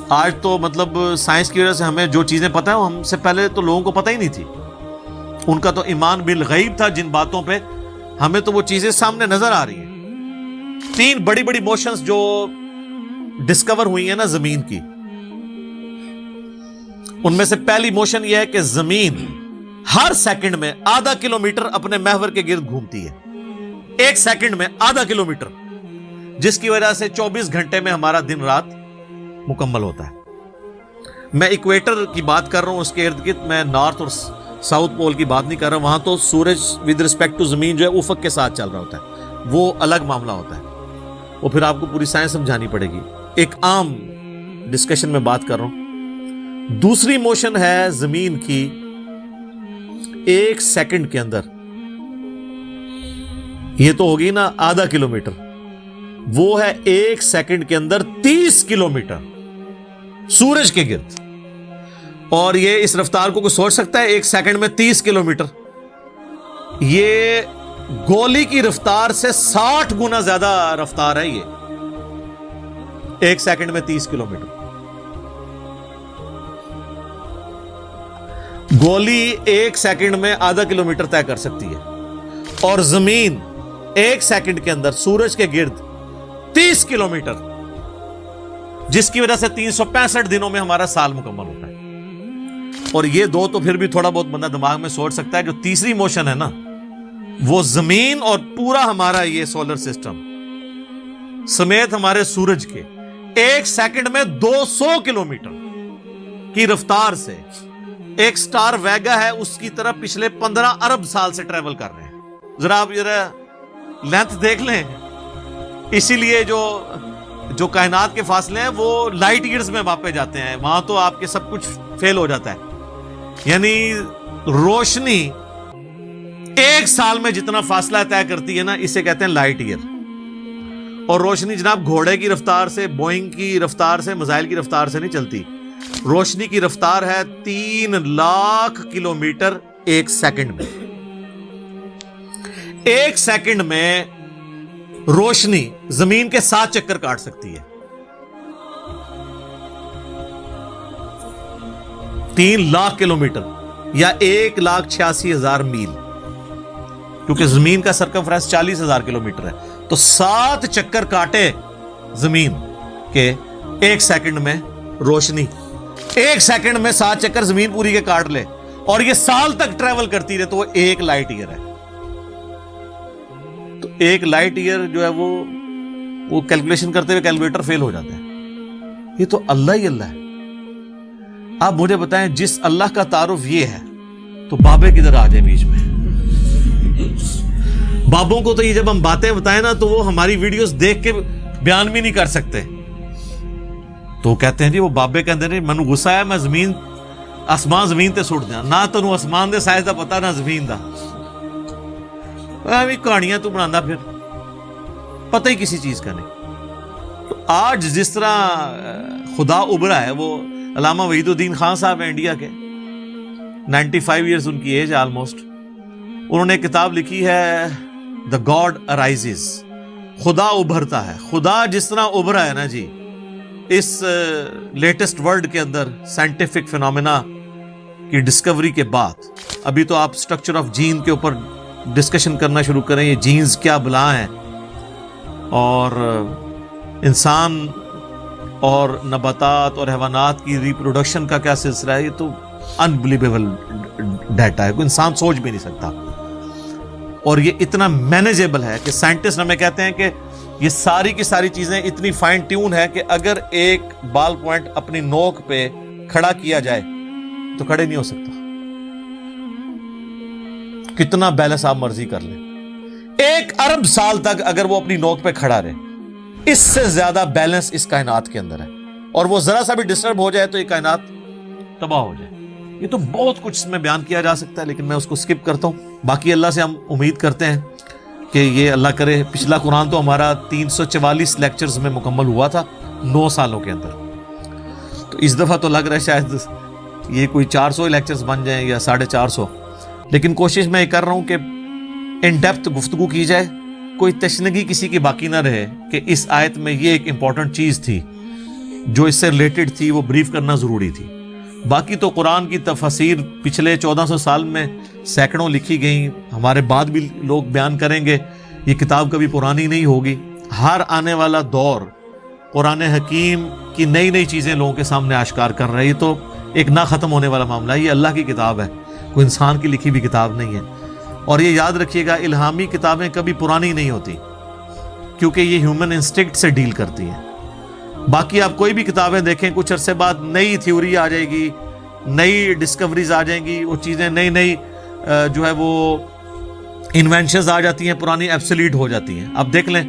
آج تو مطلب سائنس کی وجہ سے ہمیں جو چیزیں پتہ ہیں ہم سے پہلے تو لوگوں کو پتہ ہی نہیں تھی. ان کا تو ایمان بالغیب تھا جن باتوں پہ, ہمیں تو وہ چیزیں سامنے نظر آ رہی ہیں. 3 بڑی بڑی موشنز جو ڈسکور ہوئی ہیں نا زمین کی, ان میں سے پہلی موشن یہ ہے کہ زمین ہر سیکنڈ میں آدھا کلومیٹر اپنے محور کے گرد گھومتی ہے. ایک سیکنڈ میں آدھا کلومیٹر, جس کی وجہ سے 24 گھنٹے میں ہمارا دن رات مکمل ہوتا ہے. میں ایکویٹر کی بات کر رہا ہوں, اس کے ارد گرد, میں نارتھ اور ساؤتھ پول کی بات نہیں کر رہا. وہاں تو سورج ود رسپیکٹ ٹو زمین جو ہے افق کے ساتھ چل رہا ہوتا ہے, وہ الگ معاملہ ہوتا ہے. وہ پھر آپ کو پوری سائنس سمجھانی پڑے گی. ایک عام ڈسکشن میں بات کر رہا ہوں. دوسری موشن ہے زمین کی ایک سیکنڈ کے اندر, یہ تو ہوگی نا آدھا کلومیٹر, وہ ہے ایک سیکنڈ کے اندر 30 کلومیٹر سورج کے گرد. اور یہ اس رفتار کو کوئی سوچ سکتا ہے, ایک سیکنڈ میں 30 کلومیٹر. یہ گولی کی رفتار سے 60 گنا زیادہ رفتار ہے. یہ ایک سیکنڈ میں 30 کلومیٹر. گولی ایک سیکنڈ میں آدھا کلومیٹر طے کر سکتی ہے, اور زمین ایک سیکنڈ کے اندر سورج کے گرد 30 کلومیٹر, جس کی وجہ سے 365 دنوں میں ہمارا سال مکمل ہوتا ہے. اور یہ دو تو پھر بھی تھوڑا بہت بندہ دماغ میں سوچ سکتا ہے. جو تیسری موشن ہے نا, وہ زمین اور پورا ہمارا یہ سولر سسٹم سمیت ہمارے سورج کے ایک سیکنڈ میں 200 کلومیٹر کی رفتار سے ایک سٹار ویگا ہے اس کی طرف پچھلے 15 ارب سال سے ٹریول کر رہے ہیں. ذرا آپ لینتھ دیکھ لیں. اسی لیے جو کائنات کے فاصلے ہیں وہ لائٹ ایئرز میں ماپے جاتے ہیں. وہاں تو آپ کے سب کچھ فیل ہو جاتا ہے. یعنی روشنی ایک سال میں جتنا فاصلہ طے کرتی ہے نا, اسے کہتے ہیں لائٹ ایئر. اور روشنی جناب گھوڑے کی رفتار سے, بوئنگ کی رفتار سے, میزائل کی رفتار سے نہیں چلتی. روشنی کی رفتار ہے 3 لاکھ کلومیٹر ایک سیکنڈ میں. ایک سیکنڈ میں روشنی زمین کے 7 چکر کاٹ سکتی ہے. 3 لاکھ کلومیٹر یا 1,86,000 میل, کیونکہ زمین کا سرکمفرنس 40,000 کلومیٹر ہے. تو 7 چکر کاٹے زمین کے ایک سیکنڈ میں روشنی, ایک سیکنڈ میں 7 چکر زمین پوری کے کاٹ لے, اور یہ سال تک ٹریول کرتی رہے, تو وہ 1 لائٹ ایئر ہے. تو 1 لائٹ ایئر جو ہے وہ وہ کیلکولیشن کرتے ہوئے کیلکولیٹر فیل ہو جاتا ہے. یہ تو اللہ ہی اللہ ہے. آپ مجھے بتائیں جس اللہ کا تعارف یہ ہے تو بابے کدھر آ جائیں بیچ میں؟ بابوں کو تو یہ جب ہم باتیں بتائیں نا تو وہ ہماری ویڈیوز دیکھ کے بیان بھی نہیں کر سکتے. تو کہتے ہیں جی وہ بابے کہتے ہیں مینوں غصہ ہے میں زمین آسمان زمین تے سٹ جاں. نہ تینوں آسمان دے سائز دا پتا نہ زمین دا. ایویں کہانیاں تو بنانا پھر پتہ ہی کسی چیز کا نہیں. تو آج جس طرح خدا ابھرا ہے, وہ علامہ وحید الدین خان صاحب ہیں انڈیا کے, 95 ایئرز ان کی ایج آلموسٹ. انہوں نے کتاب لکھی ہے دا گاڈ ارائزز, خدا ابھرتا ہے. خدا جس طرح ابھرا ہے نا جی اس لیٹسٹ ورلڈ کے اندر سائنٹیفک فینومینا کی ڈسکوری کے بعد, ابھی تو آپ اسٹرکچر آف جین کے اوپر ڈسکشن کرنا شروع کریں, یہ جینز کیا بلا ہیں اور انسان اور نباتات اور حیوانات کی ریپروڈکشن کا کیا سلسلہ ہے. یہ تو انبلیویبل ڈیٹا ہے, کوئی انسان سوچ بھی نہیں سکتا. اور یہ اتنا مینیجیبل ہے کہ سائنٹسٹ ہمیں کہتے ہیں کہ یہ ساری کی ساری چیزیں اتنی فائن ٹیون ہے کہ اگر ایک بال پوائنٹ اپنی نوک پہ کھڑا کیا جائے تو کھڑے نہیں ہو سکتا. کتنا بیلنس آپ مرضی کر لیں, 1 ارب سال تک اگر وہ اپنی نوک پہ کھڑا رہے, اس سے زیادہ بیلنس اس کائنات کے اندر ہے. اور وہ ذرا سا بھی ڈسٹرب ہو جائے تو یہ کائنات تباہ ہو جائے. یہ تو بہت کچھ اس میں بیان کیا جا سکتا ہے لیکن میں اس کو سکپ کرتا ہوں. باقی اللہ سے ہم امید کرتے ہیں کہ یہ اللہ کرے. پچھلا قرآن تو ہمارا 344 لیکچرز میں مکمل ہوا تھا 9 سالوں کے اندر. تو اس دفعہ تو لگ رہا ہے شاید یہ کوئی 400 لیکچرز بن جائیں یا 450. لیکن کوشش میں یہ کر رہا ہوں کہ ان ڈیپتھ گفتگو کی جائے, کوئی تشنگی کسی کی باقی نہ رہے کہ اس آیت میں یہ ایک امپورٹنٹ چیز تھی جو اس سے ریلیٹڈ تھی, وہ بریف کرنا ضروری تھی. باقی تو قرآن کی تفاسیر پچھلے 1400 سال میں سینکڑوں لکھی گئیں, ہمارے بعد بھی لوگ بیان کریں گے. یہ کتاب کبھی پرانی نہیں ہوگی. ہر آنے والا دور قرآن حکیم کی نئی نئی چیزیں لوگوں کے سامنے آشکار کر رہا ہے. یہ تو ایک نہ ختم ہونے والا معاملہ ہے. یہ اللہ کی کتاب ہے, کوئی انسان کی لکھی بھی کتاب نہیں ہے. اور یہ یاد رکھیے گا الہامی کتابیں کبھی پرانی نہیں ہوتی کیونکہ یہ ہیومن انسٹنکٹ سے ڈیل کرتی ہیں. باقی آپ کوئی بھی کتابیں دیکھیں, کچھ عرصے بعد نئی تھیوری آ جائے گی, نئی ڈسکوریز آ جائیں گی, وہ چیزیں نئی نئی جو ہے وہ انوینشنز آ جاتی ہیں, پرانی ایبسلیٹ ہو جاتی ہیں. اب دیکھ لیں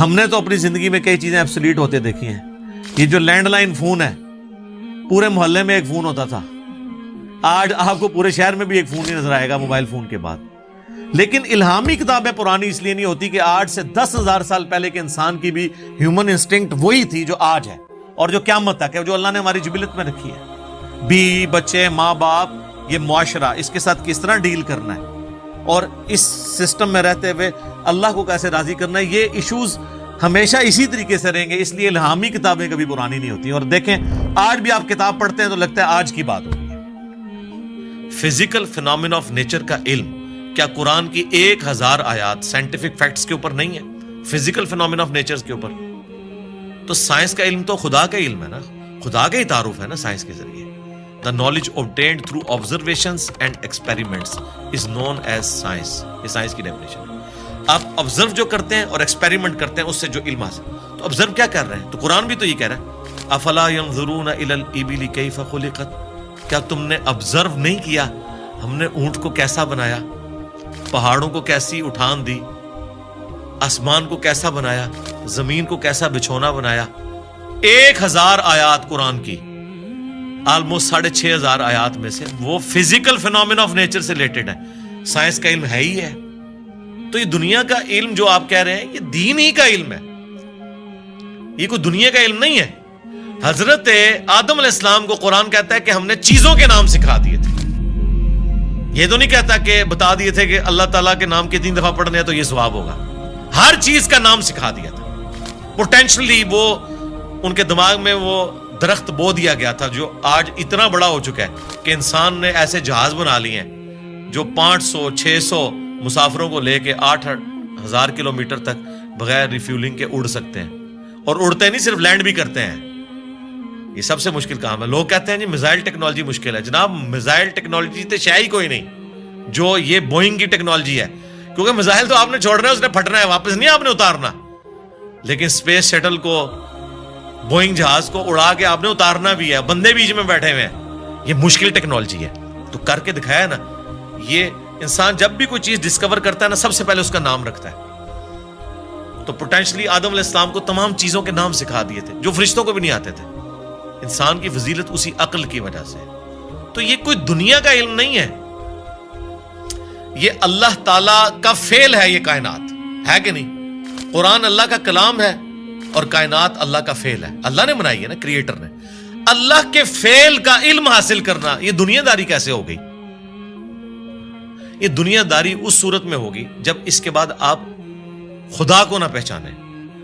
ہم نے تو اپنی زندگی میں کئی چیزیں ایبسلیٹ ہوتے دیکھی ہیں. یہ جو لینڈ لائن فون ہے, پورے محلے میں ایک فون ہوتا تھا, آج آپ کو پورے شہر میں بھی ایک فون نہیں نظر آئے گا موبائل فون کے بعد. لیکن الہامی کتابیں پرانی اس لیے نہیں ہوتی کہ آج سے 10,000 سال پہلے کے انسان کی بھی ہیومن انسٹنکٹ وہی تھی جو آج ہے اور جو قیامت تک ہے, جو اللہ نے ہماری جبلت میں رکھی ہے. بیوی بچے ماں باپ, یہ معاشرہ, اس کے ساتھ کس طرح ڈیل کرنا ہے اور اس سسٹم میں رہتے ہوئے اللہ کو کیسے راضی کرنا ہے, یہ ایشوز ہمیشہ اسی طریقے سے رہیں گے. اس لیے الہامی کتابیں کبھی پرانی نہیں ہوتی. اور دیکھیں آج بھی آپ کتاب پڑھتے ہیں تو لگتا ہے آج کی بات ہوگی. فزیکل فینومینا آف نیچر کا علم کیا قرآن کی 1000 آیات سائنٹیفک فیکٹس کے اوپر نہیں ہے, فزیکل فینومینا آف نیچر کے اوپر؟ تو سائنس کا علم تو خدا کا علم ہے نا, خدا کا ہی تعارف ہے نا سائنس کے ذریعے. The knowledge obtained through observations and experiments is known as science. یہ سائنس کی ڈیفینیشن ہے. آپ آبزرو جو کرتے ہیں اور ایکسپیریمنٹ کرتے ہیں اس سے جو علم حاصل. تو آبزرو کیا کر رہے ہیں؟ تو قرآن بھی تو یہ کہہ رہا ہے افلا ينظرون الى الابل كيف خلقت. کیا تم نے آبزرو نہیں کیا ہم نے اونٹ کو کیسا بنایا, پہاڑوں کو کیسی اٹھان دی, آسمان کو کیسا بنایا, زمین کو کیسا بچھونا بنایا. 1000 آیات قرآن کی, آلموسٹ 6500 آیات میں سے وہ فزیکل فینومینا آف نیچر سے ریلیٹڈ ہے. سائنس کا علم ہے ہی ہے. تو یہ دنیا کا علم جو آپ کہہ رہے ہیں یہ دین ہی کا علم ہے, یہ کوئی دنیا کا علم نہیں ہے. حضرت آدم علیہ السلام کو قرآن کہتا ہے کہ ہم نے چیزوں کے نام سکھا دیے تھے. یہ تو نہیں کہتا کہ بتا دیے تھے کہ اللہ تعالیٰ کے نام کے 3 دفعہ پڑھنے ہیں تو یہ ثواب ہوگا. ہر چیز کا نام سکھا دیا تھا. پوٹینشلی وہ ان کے دماغ میں وہ درخت بو دیا گیا تھا جو آج اتنا بڑا ہو چکا ہے کہ انسان نے ایسے جہاز بنا لیے ہیں جو 500-600 مسافروں کو لے کے 8,000 کلومیٹر تک بغیر ریفیولنگ کے اڑ سکتے ہیں. اور اڑتے نہیں, صرف لینڈ بھی کرتے ہیں. یہ سب سے مشکل کام ہے. لوگ کہتے ہیں جی میزائل ٹیکنالوجی مشکل ہے. جناب میزائل ٹیکنالوجی تو شے ہی کوئی نہیں جو یہ بوئنگ کی ٹیکنالوجی ہے, کیونکہ میزائل تو آپ نے چھوڑنا ہے, اس نے پھٹنا ہے, واپس نہیں آپ نے اتارنا. لیکن اسپیس شٹل کو, بوئنگ جہاز کو اڑا کے آپ نے اتارنا بھی ہے, بندے بیچ میں بیٹھے ہوئے ہیں, یہ مشکل ٹیکنالوجی ہے. تو کر کے دکھایا نا. یہ انسان جب بھی کوئی چیز ڈسکور کرتا ہے نا, سب سے پہلے اس کا نام رکھتا ہے. تو پوٹینشلی آدم علیہ السلام کو تمام چیزوں کے نام سکھا دیے تھے جو فرشتوں کو بھی نہیں آتے تھے. انسان کی فضیلت اسی عقل کی وجہ سے. تو یہ کوئی دنیا کا علم نہیں ہے, یہ اللہ تعالی کا فعل ہے. یہ کائنات ہے کہ نہیں؟ قرآن اللہ کا کلام ہے اور کائنات اللہ کا فعل ہے. اللہ نے بنائی ہے نا, کریٹر نے. اللہ کے فعل کا علم حاصل کرنا, یہ دنیا داری کیسے ہو گئی؟ یہ دنیا داری اس صورت میں ہوگی جب اس کے بعد آپ خدا کو نہ پہچانے.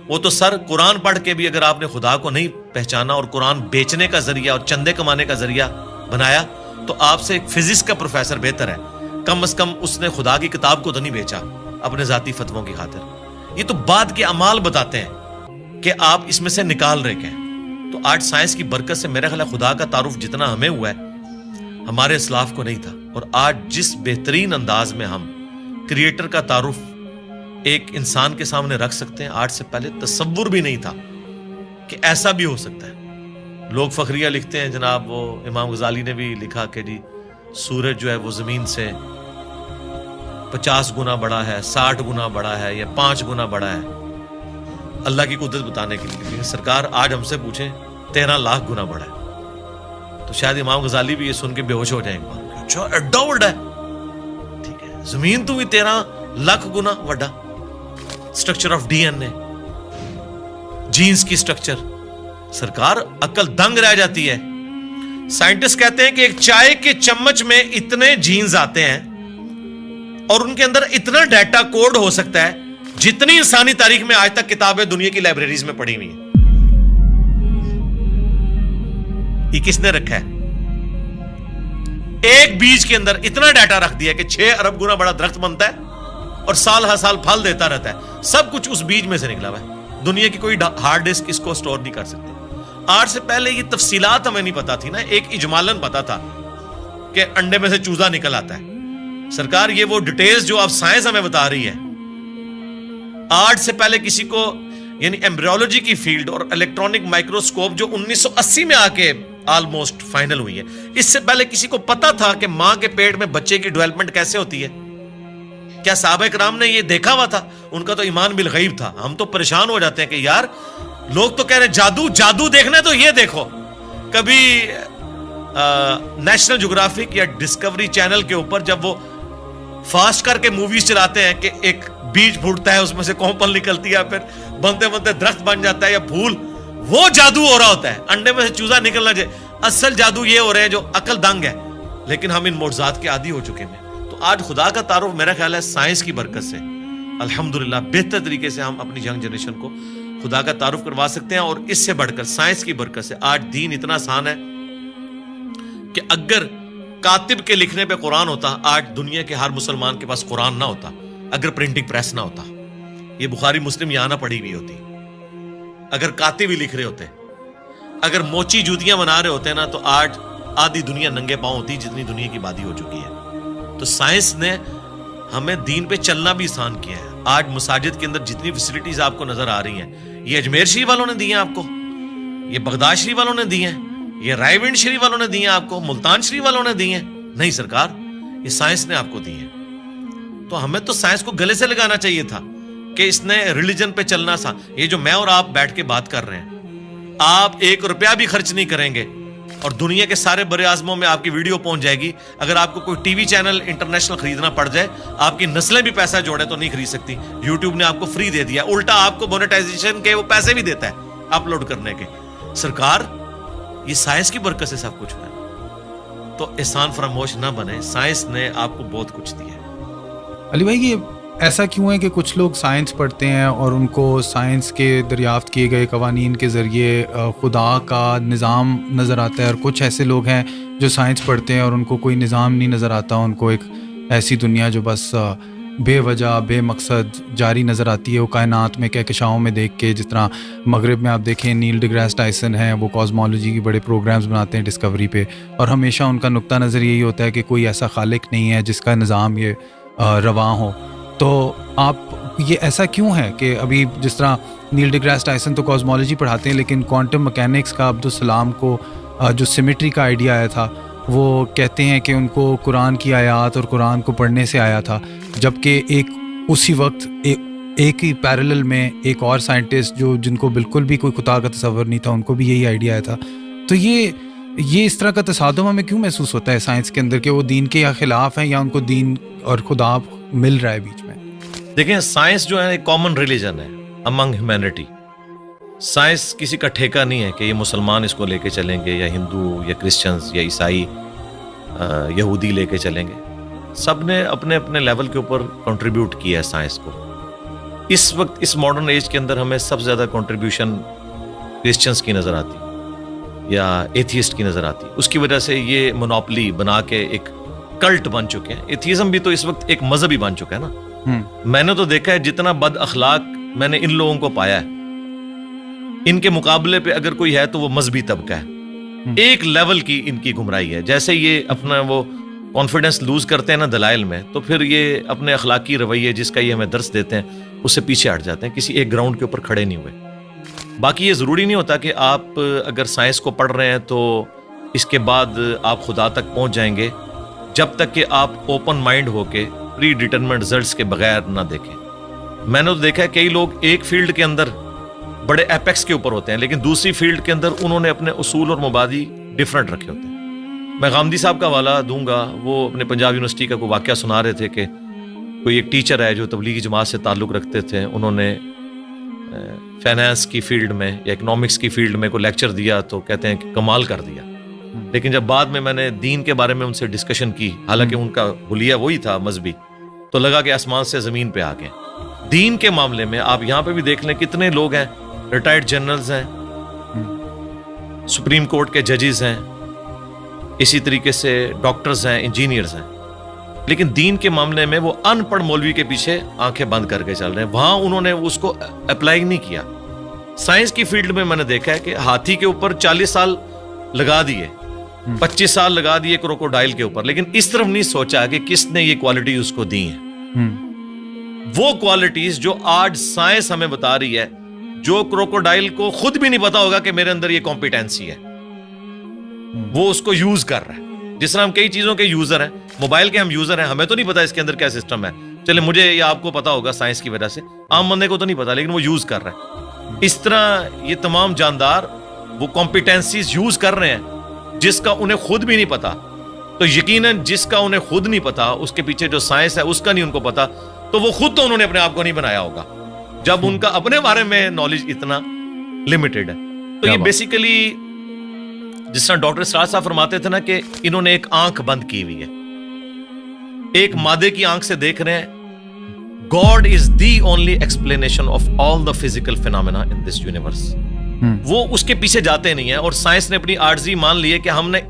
وہ تو سر قرآن پڑھ کے بھی اگر آپ نے خدا کو نہیں پہچانا اور قرآن بیچنے کا ذریعہ اور چندے کمانے کا ذریعہ بنایا تو آپ سے ایک فزکس کا پروفیسر بہتر ہے. کم از کم اس نے خدا کی کتاب کو تو نہیں بیچا اپنے ذاتی فتووں کی خاطر. یہ تو بعد کے اعمال بتاتے ہیں کہ آپ اس میں سے نکال رہے ہیں. تو آج سائنس کی برکت سے میرا خیال ہے خدا کا تعارف جتنا ہمیں ہوا ہے ہمارے اسلاف کو نہیں تھا. اور آج جس بہترین انداز میں ہم کریٹر کا تعارف ایک انسان کے سامنے رکھ سکتے ہیں, آج سے پہلے تصور بھی نہیں تھا کہ ایسا بھی ہو سکتا ہے. لوگ فخریہ لکھتے ہیں جناب, وہ امام غزالی نے بھی لکھا کہ جی سورج جو ہے وہ زمین سے 50 گنا بڑا ہے, 60 گنا بڑا ہے, یا 5 گنا بڑا ہے, اللہ کی قدرت بتانے کے لیے. لیکن سرکار آج ہم سے پوچھیں 13 لاکھ گنا بڑا ہے تو شاید امام غزالی بھی یہ سن کے بے ہوش ہو جائیں گے. اچھا ایڈا بڑا ہے, ٹھیک ہے, زمین تو بھی 13 لاکھ گنا بڑا. Structure of D N A, genes کی سٹرکچر, سرکار عقل دنگ رہ جاتی ہے. سائنٹسٹ کہتے ہیں کہ ایک چائے کے چمچ میں اتنے جینز آتے ہیں اور ان کے اندر اتنا ڈیٹا کوڈ ہو سکتا ہے جتنی انسانی تاریخ میں آج تک کتابیں دنیا کی لائبریریز میں پڑھی ہوئی ہیں. یہ کس نے رکھا ہے؟ ایک بیج کے اندر اتنا ڈیٹا رکھ دیا کہ 6 ارب گنا بڑا درخت بنتا ہے اور سال ہر سال پھل دیتا رہتا ہے. سب کچھ اس بیج میں سے نکلا ہوا ہے. دنیا کی کوئی ہارڈ ڈسک اس کو سٹور نہیں کر سکتی. آج سے پہلے یہ تفصیلات ہمیں نہیں پتا تھی نا, ایک اجمالاً پتا تھا کہ انڈے میں سے چوزا نکل آتا ہے. سرکار یہ وہ ڈیٹیلز جو اب سائنس ہمیں بتا رہی ہے, آج سے پہلے کسی کو, یعنی ایمبریولوجی کی فیلڈ اور الیکٹرانک مائکروسکوپ جو 1980 میں آ کے آلموسٹ فائنل ہوئی ہے, اس سے پہلے کسی کو پتا تھا کہ ماں کے پیٹ میں بچے کی ڈیولپمنٹ کیسے ہوتی ہے؟ کیا صحابہ کرام نے یہ دیکھا ہوا تھا؟ ان کا تو ایمان بالغیب تھا. ہم تو پریشان ہو جاتے ہیں کہ یار لوگ تو کہہ رہے ہیں جادو جادو دیکھنا ہے تو یہ دیکھو. کبھی نیشنل جغرافک یا ڈسکوری چینل کے اوپر جب وہ فاسٹ کر کے موویز چلاتے ہیں کہ ایک بیج پھوٹتا ہے, اس میں سے کومپل نکلتی ہے, پھر بنتے بنتے درخت بن جاتا ہے یا پھول, وہ جادو ہو رہا ہوتا ہے. انڈے میں سے چوزا نکلنا چاہیے. اصل جادو یہ ہو رہے ہیں جو عقل دنگ ہے, لیکن ہم ان معجزات کے عادی ہو چکے ہیں. تو آج خدا کا تعارف میرا خیال ہے سائنس کی برکت سے الحمدللہ بہتر طریقے سے ہم اپنی ینگ جنریشن کو خدا کا تعارف کروا سکتے ہیں. اور اس سے بڑھ کر سائنس کی برکت سے آج دین اتنا آسان ہے کہ اگر کاتب کے لکھنے پہ قرآن ہوتا, آج دنیا کے ہر مسلمان کے پاس قرآن نہ ہوتا. اگر پرنٹنگ پریس نہ ہوتا, یہ بخاری مسلم یہاں نہ پڑھی ہوئی ہوتی. اگر کاتب ہی لکھ رہے ہوتے, اگر موچی جوتیاں بنا رہے ہوتے نا, تو آج آدھی دنیا ننگے پاؤں ہوتی جتنی دنیا کی آبادی ہو چکی ہے. تو سائنس نے ہمیں دین پہ چلنا بھی آسان کیا ہے. آج مساجد کے اندر جتنی فیسلٹیز آپ کو نظر آ رہی ہیں, یہ اجمیر شریف والوں نے دی ہیں آپ کو, یہ بغداد شریف والوں نے دی ہیں, یہ رائے ونڈ شریف والوں نے دی ہیں آپ کو, ملتان شریف والوں نے دی ہیں. نہیں سرکار, یہ سائنس نے آپ کو دی ہیں. تو ہمیں تو سائنس کو گلے سے لگانا چاہیے تھا کہ اس نے ریلیجن پہ چلنا سا. یہ جو میں اور آپ بیٹھ کے بات کر رہے ہیں, آپ 1 روپیہ بھی خرچ نہیں کریں گے اور دنیا کے سارے بر اعظموں میں آپ کی ویڈیو پہنچ جائے گی. اگر آپ کو کوئی ٹی وی چینل انٹرنیشنل خریدنا پڑ جائے, آپ کی نسلیں بھی پیسہ جوڑے تو نہیں خرید سکتی. یوٹیوب نے آپ کو فری دے دیا, الٹا آپ کو مونیٹائزیشن کے وہ پیسے بھی دیتا ہے اپلوڈ کرنے کے. سرکار یہ سائنس کی برکت سے سب کچھ ہوا ہے. تو احسان فراموش نہ بنے, سائنس نے آپ کو بہت کچھ دیا ہے. علی بھائی, یہ ایسا کیوں ہے کہ کچھ لوگ سائنس پڑھتے ہیں اور ان کو سائنس کے دریافت کیے گئے قوانین کے ذریعے خدا کا نظام نظر آتا ہے, اور کچھ ایسے لوگ ہیں جو سائنس پڑھتے ہیں اور ان کو کوئی نظام نہیں نظر آتا, ان کو ایک ایسی دنیا جو بس بے وجہ بے مقصد جاری نظر آتی ہے وہ کائنات میں کہکشاؤں میں دیکھ کے. جس طرح مغرب میں آپ دیکھیں نیل ڈی گریس ٹائسن ہیں, وہ کاسمولوجی کے بڑے پروگرامز بناتے ہیں ڈسکوری پہ, اور ہمیشہ ان کا نقطہ نظر یہی ہوتا ہے کہ کوئی ایسا خالق نہیں ہے جس کا نظام یہ رواں ہو. تو آپ یہ ایسا کیوں ہے کہ ابھی جس طرح نیل ڈیگراس ٹائسن تو کاسمولوجی پڑھاتے ہیں، لیکن کوانٹم مکینکس کا عبدالسلام کو جو سیمیٹری کا آئیڈیا آیا تھا وہ کہتے ہیں کہ ان کو قرآن کی آیات اور قرآن کو پڑھنے سے آیا تھا، جبکہ ایک اسی وقت ایک ہی پیرلل میں ایک اور سائنٹسٹ جن کو بالکل بھی کوئی خدا کا تصور نہیں تھا، ان کو بھی یہی آئیڈیا آیا تھا. تو یہ اس طرح کا تصادم ہمیں کیوں محسوس ہوتا ہے سائنس کے اندر کہ وہ دین کے یا خلاف ہیں یا ان کو دین اور خدا مل رہا ہے بیچ میں؟ دیکھیں سائنس جو ہے ایک کامن ریلیجن ہے امنگ ہیومینٹی. سائنس کسی کا ٹھیکہ نہیں ہے کہ یہ مسلمان اس کو لے کے چلیں گے یا ہندو یا کرسچنز یا عیسائی یہودی لے کے چلیں گے. سب نے اپنے اپنے لیول کے اوپر کنٹریبیوٹ کیا ہے سائنس کو. اس وقت اس ماڈرن ایج کے اندر ہمیں سب سے زیادہ کنٹریبیوشن کرسچنز کی نظر آتی یا ایتھیسٹ کی نظر آتی. اس کی وجہ سے یہ مونوپلی بنا کے ایک کلٹ بن چکے ہیں. ایتھیزم بھی تو اس وقت ایک مذہبی بن چکا ہے نا. میں نے تو دیکھا ہے جتنا بد اخلاق میں نے ان لوگوں کو پایا ہے، ان کے مقابلے پہ اگر کوئی ہے تو وہ مذہبی طبقہ ہے. ایک لیول کی ان کی گمراہی ہے. جیسے یہ اپنا وہ کانفیڈنس لوز کرتے ہیں نا دلائل میں، تو پھر یہ اپنے اخلاقی رویے جس کا یہ ہمیں درس دیتے ہیں اس سے پیچھے ہٹ جاتے ہیں، کسی ایک گراؤنڈ کے اوپر کھڑے نہیں ہوئے. باقی یہ ضروری نہیں ہوتا کہ آپ اگر سائنس کو پڑھ رہے ہیں تو اس کے بعد آپ خدا تک پہنچ جائیں گے، جب تک کہ آپ اوپن مائنڈ ہو کے پری ڈیٹرمنٹ رزلٹس کے بغیر نہ دیکھیں. میں نے تو دیکھا ہے کئی لوگ ایک فیلڈ کے اندر بڑے ایپیکس کے اوپر ہوتے ہیں، لیکن دوسری فیلڈ کے اندر انہوں نے اپنے اصول اور مبادی ڈیفرنٹ رکھے ہوتے ہیں. میں غامدی صاحب کا حوالہ دوں گا. وہ اپنے پنجاب یونیورسٹی کا کوئی واقعہ سنا رہے تھے کہ کوئی ایک ٹیچر ہے جو تبلیغی جماعت سے تعلق رکھتے تھے، انہوں نے فائنانس کی فیلڈ میں یا اکنامکس کی فیلڈ میں کوئی لیکچر دیا تو کہتے ہیں کہ کمال کر دیا. لیکن جب بعد میں نے دین کے بارے میں ان سے ڈسکشن کی، حالانکہ ان کا حلیہ وہی تھا مذہبی، تو لگا کہ آسمان سے زمین پہ آ گئے. دین کے معاملے میں آپ یہاں پہ بھی دیکھ لیں کتنے لوگ ہیں، ریٹائرڈ جنرلز ہیں، سپریم کورٹ کے ججز ہیں، اسی طریقے سے ڈاکٹرز ہیں، انجینئرز ہیں، لیکن دین کے معاملے میں وہ ان پڑھ مولوی کے پیچھے آنکھیں بند کر کے چل رہے ہیں. وہاں انہوں نے اس کو اپلائی نہیں کیا. سائنس کی فیلڈ میں نے دیکھا ہے کہ ہاتھی کے اوپر 40 سال لگا دیے، 25 سال لگا دیے کروکوڈائل کے اوپر، لیکن اس طرف نہیں سوچا کہ کس نے یہ کوالٹی اس کو دی ہیں. وہ کوالٹیز جو آج سائنس ہمیں بتا رہی ہے، جو کروکوڈائل کو خود بھی نہیں پتا ہوگا کہ میرے اندر یہ کمپیٹنسی ہے، وہ اس کو یوز کر رہا ہے. جس طرح ہم کئی چیزوں کے یوزر ہیں، موبائل کے ہم یوزر ہیں، ہمیں تو نہیں پتا اس کے اندر کیا سسٹم ہے. چلے مجھے یا آپ کو پتا ہوگا سائنس کی وجہ سے، عام بندے کو تو نہیں پتا، لیکن وہ یوز کر رہا ہے. اس طرح یہ تمام جاندار وہ کمپیٹنسیز یوز کر رہے ہیں جس کا انہیں خود بھی نہیں پتا. تو یقیناً جس کا انہیں خود نہیں پتا، اس کے پیچھے جو سائنس ہے اس کا نہیں ان کو پتا، تو وہ خود تو انہوں نے اپنے آپ کو نہیں بنایا ہوگا جب ان کا اپنے بارے میں نالج اتنا لمیٹڈ ہے. تو یہ بیسیکلی جس طرح ڈاکٹر سراج صاحب فرماتے تھے نا کہ انہوں نے ایک آنکھ بند کی ہوئی ہے، ایک مادے کی آنکھ سے دیکھ رہے ہیں. God is the only explanation of all the physical phenomena in this universe. وہ اس کے پیچھے جاتے نہیں ہیں. اور سائنس نے اپنی عاجزی مان لی ہے کہ ہم نے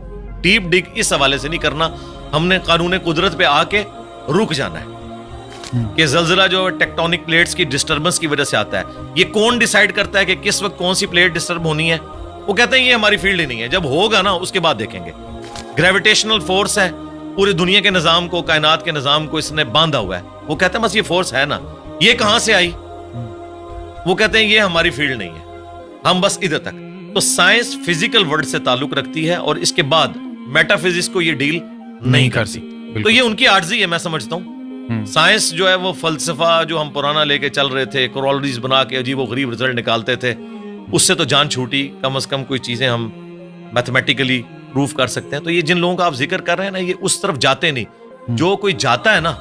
ڈیپ ڈگ اس حوالے سے نہیں کرنا، ہم نے قانون قدرت پہ آ کے رک جانا ہے کہ زلزلہ جو ٹیکٹونک پلیٹس کی ڈسٹربنس کی وجہ سے آتا ہے، یہ کون ڈیسائیڈ کرتا ہے کہ کس وقت کون سی پلیٹ ڈسٹرب ہونی ہے؟ وہ کہتے ہیں یہ ہماری فیلڈ ہی نہیں ہے، جب ہوگا نا اس کے بعد دیکھیں گے. گریویٹیشنل فورس ہے، پوری دنیا کے نظام کو، کائنات کے نظام کو اس نے باندھا ہوا ہے. وہ کہتے ہیں بس یہ فورس ہے نا، یہ کہاں سے آئی؟ وہ کہتے ہیں یہ ہماری فیلڈ نہیں ہے، ہم بس ادھر تک. تو سائنس فزیکل ورلڈ سے تعلق رکھتی ہے اور اس کے بعد میٹا فزکس کو یہ ڈیل نہیں کرتی. تو یہ ان کی عاجزی ہے، میں سمجھتا ہوں. سائنس جو ہے وہ فلسفہ جو ہم پرانا لے کے چل رہے تھے، کورولریز بنا کے عجیب و غریب رزلٹ نکالتے تھے، اس سے تو جان چھوٹی. کم از کم کوئی چیزیں ہم میتھمیٹیکلی پروف کر سکتے ہیں. تو یہ جن لوگوں کا آپ ذکر کر رہے ہیں نا، یہ اس طرف جاتے نہیں. جو کوئی جاتا ہے نا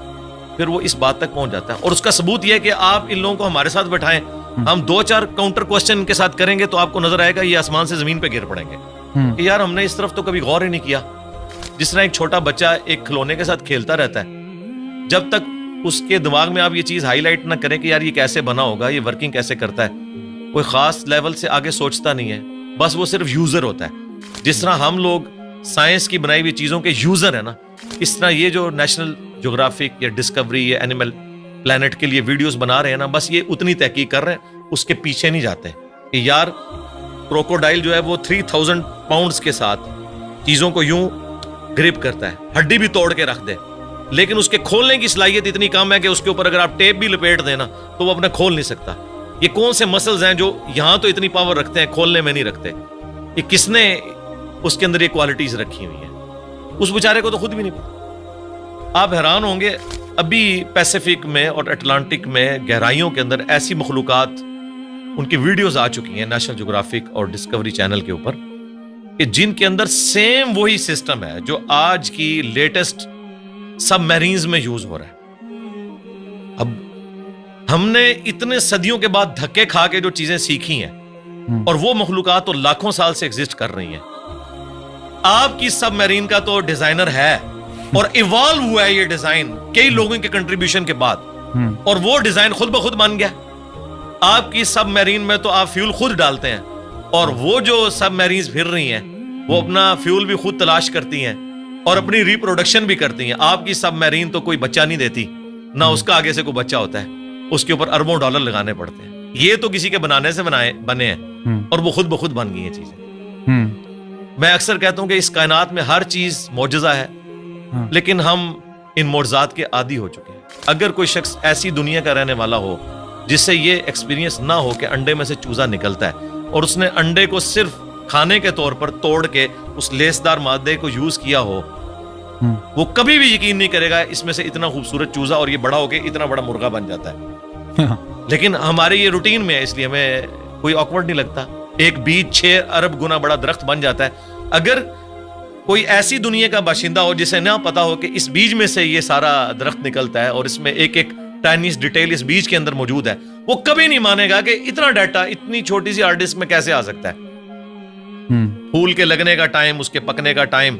پھر وہ اس بات تک پہنچ جاتا ہے. اور اس کا ثبوت یہ ہے کہ آپ ان لوگوں کو ہمارے ساتھ بٹھائیں، ہم 2-4 کاؤنٹر کوسچن ان کے ساتھ کریں گے تو آپ کو نظر آئے گا یہ آسمان سے زمین پہ گر پڑیں گے کہ یار ہم نے اس طرف تو کبھی غور ہی نہیں کیا. جس طرح ایک چھوٹا بچہ ایک کھلونے کے ساتھ کھیلتا رہتا ہے، جب تک اس کے دماغ میں آپ یہ چیز ہائی لائٹ نہ کریں کہ یار یہ کیسے بنا ہوگا، یہ ورکنگ کیسے کرتا ہے، کوئی خاص لیول سے آگے سوچتا نہیں ہے، بس وہ صرف یوزر ہوتا ہے. جس طرح ہم لوگ سائنس کی بنائی ہوئی چیزوں کے یوزر ہیں نا، اس طرح یہ جو نیشنل جغرافک یا ڈسکوری یا اینیمل پلانٹ کے لیے ویڈیوز بنا رہے ہیں نا، بس یہ اتنی تحقیق کر رہے ہیں، اس کے پیچھے نہیں جاتے کہ یار کروکوڈائل جو ہے وہ 3000 پاؤنڈز کے ساتھ چیزوں کو یوں گرپ کرتا ہے، ہڈی بھی توڑ کے رکھ دے، لیکن اس کے کھولنے کی صلاحیت اتنی کم ہے کہ اس کے اوپر اگر آپ ٹیپ بھی لپیٹ دینا تو وہ اپنا کھول نہیں سکتا. یہ کون سے مسلز ہیں جو یہاں تو اتنی پاور رکھتے ہیں, کھولنے میں نہیں رکھتے؟ یہ کس نے اس کے اندر یہ کوالٹیز رکھی ہوئی ہیں؟ اس بیچارے کو تو خود بھی نہیں پتا. آپ حیران ہوں گے, ابھی پیسیفک میں اور اٹلانٹک میں گہرائیوں کے اندر ایسی مخلوقات, ان کی ویڈیوز آ چکی ہیں نیشنل جغرافک اور ڈسکوری چینل کے اوپر, کہ جن کے اندر سیم وہی سسٹم ہے جو آج کی لیٹسٹ سب میرینز میں یوز ہو رہا ہے. اب ہم نے اتنے صدیوں کے بعد دھکے کھا کے جو چیزیں سیکھی ہیں, اور وہ مخلوقات تو لاکھوں سال سے ایگزسٹ کر رہی ہیں. آپ کی سب میرین کا تو ڈیزائنر ہے, اور ایوالو ہوا ہے یہ ڈیزائن کئی لوگوں کے کنٹریبیوشن کے بعد, اور وہ ڈیزائن خود بخود بن گیا. آپ کی سب میرین میں تو آپ فیول خود ڈالتے ہیں, اور وہ جو سب میرینز پھر رہی ہیں وہ اپنا فیول بھی خود تلاش کرتی ہیں اور اپنی ریپروڈکشن بھی کرتی ہیں. آپ کی سب میرین تو کوئی بچہ نہیں دیتی, نہ اس کا آگے سے کوئی بچہ ہوتا ہے, اس کے اوپر اربوں ڈالر لگانے پڑتے ہیں. یہ تو کسی کے بنانے سے بنے ہیں, اور وہ خود بخود بن گئی ہیں چیزیں. میں اکثر کہتا ہوں کہ اس کائنات میں ہر چیز معجزہ ہے, لیکن ہم ان معجزات کے عادی ہو چکے ہیں. اگر کوئی شخص ایسی دنیا کا رہنے والا ہو جس سے یہ ایکسپیرینس نہ ہو کہ انڈے میں سے چوزا نکلتا ہے, اور اس نے انڈے کو صرف کھانے کے طور پر توڑ کے اس لیسدار مادے کو یوز کیا ہو, وہ کبھی بھی یقین نہیں کرے گا اس میں سے اتنا خوبصورت چوزا اور یہ بڑا ہو کے اتنا بڑا مرغا بن جاتا ہے. لیکن ہمارے یہ روٹین میں ہے, اس لیے ہمیں کوئی آکورڈ نہیں لگتا. ایک بیج 6 ارب گنا بڑا درخت بن جاتا ہے. اگر کوئی ایسی دنیا کا باشندہ ہو جسے نہ پتا ہو کہ اس بیج میں سے یہ سارا درخت نکلتا ہے اور اس میں ایک ایک ٹائنیس ڈیٹیل اس بیج کے اندر موجود ہے, وہ کبھی نہیں مانے گا کہ اتنا ڈیٹا اتنی چھوٹی سی ہارڈ ڈسک میں کیسے آ سکتا ہے. پھول کے لگنے کا ٹائم, اس کے پکنے کا ٹائم,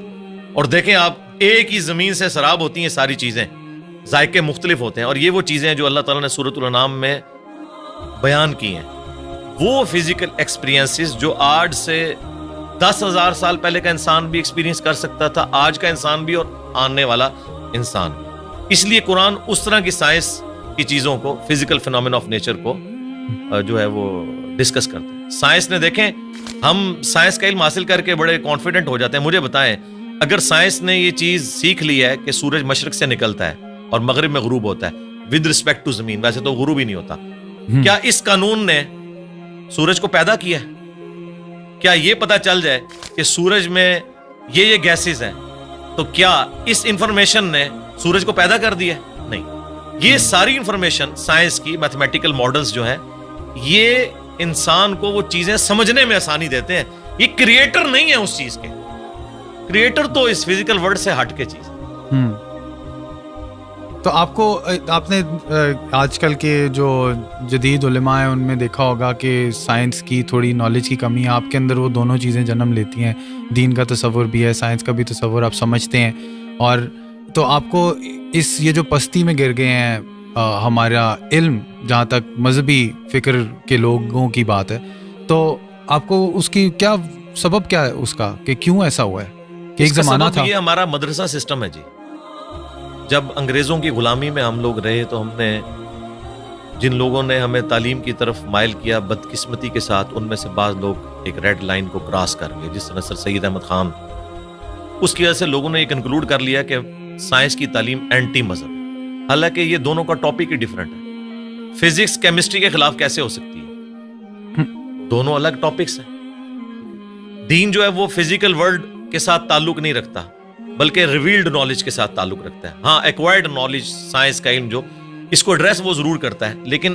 اور دیکھیں آپ ایک ہی زمین سے سراب ہوتی ہیں ساری چیزیں, ذائقے مختلف ہوتے ہیں, اور یہ وہ چیزیں ہیں جو اللہ تعالیٰ نے سورۃ الانعام میں بیان کی ہیں. وہ فزیکل ایکسپیرینسز جو آج سے 10,000 سال پہلے کا انسان بھی ایکسپیرینس کر سکتا تھا, آج کا انسان بھی اور آنے والا انسان. اس لیے قرآن اس طرح کی سائنس کی چیزوں کو, فزیکل فینومین آف نیچر کو جو ہے وہ ڈسکس کرتا ہے. سائنس نے, دیکھیں ہم سائنس کا علم حاصل کر کے بڑے کانفیڈنٹ ہو جاتے ہیں. مجھے بتائیں, اگر سائنس نے یہ چیز سیکھ لی ہے کہ سورج مشرق سے نکلتا ہے اور مغرب میں غروب ہوتا ہے ود رسپیکٹ ٹو زمین, ویسے تو غروب ہی نہیں ہوتا, کیا اس قانون نے سورج کو پیدا کیا ہے؟ کیا یہ پتا چل جائے کہ سورج میں یہ گیسز ہیں, تو کیا اس انفارمیشن نے سورج کو پیدا کر دیا ہے؟ نہیں. یہ ساری انفارمیشن سائنس کی میتھمیٹیکل ماڈلز جو ہیں, یہ انسان کو وہ چیزیں سمجھنے میں آسانی دیتے ہیں. یہ کریٹر نہیں ہے اس چیز کے, کریٹر تو اس فزیکل ورلڈ سے ہٹ کے چیز. تو آپ نے آج کل کے جو جدید علماء ہیں ان میں دیکھا ہوگا کہ سائنس کی تھوڑی نالج کی کمی ہے. آپ کے اندر وہ دونوں چیزیں جنم لیتی ہیں, دین کا تصور بھی ہے, سائنس کا بھی تصور آپ سمجھتے ہیں, اور تو آپ کو یہ جو پستی میں گر گئے ہیں ہمارا علم, جہاں تک مذہبی فکر کے لوگوں کی بات ہے, تو آپ کو اس کی کیا سبب کیا ہے اس کا, کہ کیوں ایسا ہوا ہے؟ کہ ایک زمانہ تھا, یہ ہمارا مدرسہ سسٹم ہے جی. جب انگریزوں کی غلامی میں ہم لوگ رہے تو ہم نے, جن لوگوں نے ہمیں تعلیم کی طرف مائل کیا, بدقسمتی کے ساتھ ان میں سے بعض لوگ ایک ریڈ لائن کو کراس کر گئے, جس طرح سر سید احمد خان. اس کی وجہ سے لوگوں نے یہ کنکلوڈ کر لیا کہ سائنس کی تعلیم اینٹی مذہب, حالانکہ یہ دونوں کا ٹاپک ہی ڈیفرنٹ ہے. فزکس کیمسٹری کے خلاف کیسے ہو سکتی ہے؟ دونوں الگ ٹاپکس ہیں. دین جو ہے وہ فزیکل ورلڈ کے ساتھ تعلق نہیں رکھتا, بلکہ ریویلڈ نالج کے ساتھ تعلق رکھتا ہے. ہاں, ایکوائرڈ نالج, سائنس کا علم جو اس کو ایڈریس وہ ضرور کرتا ہے, لیکن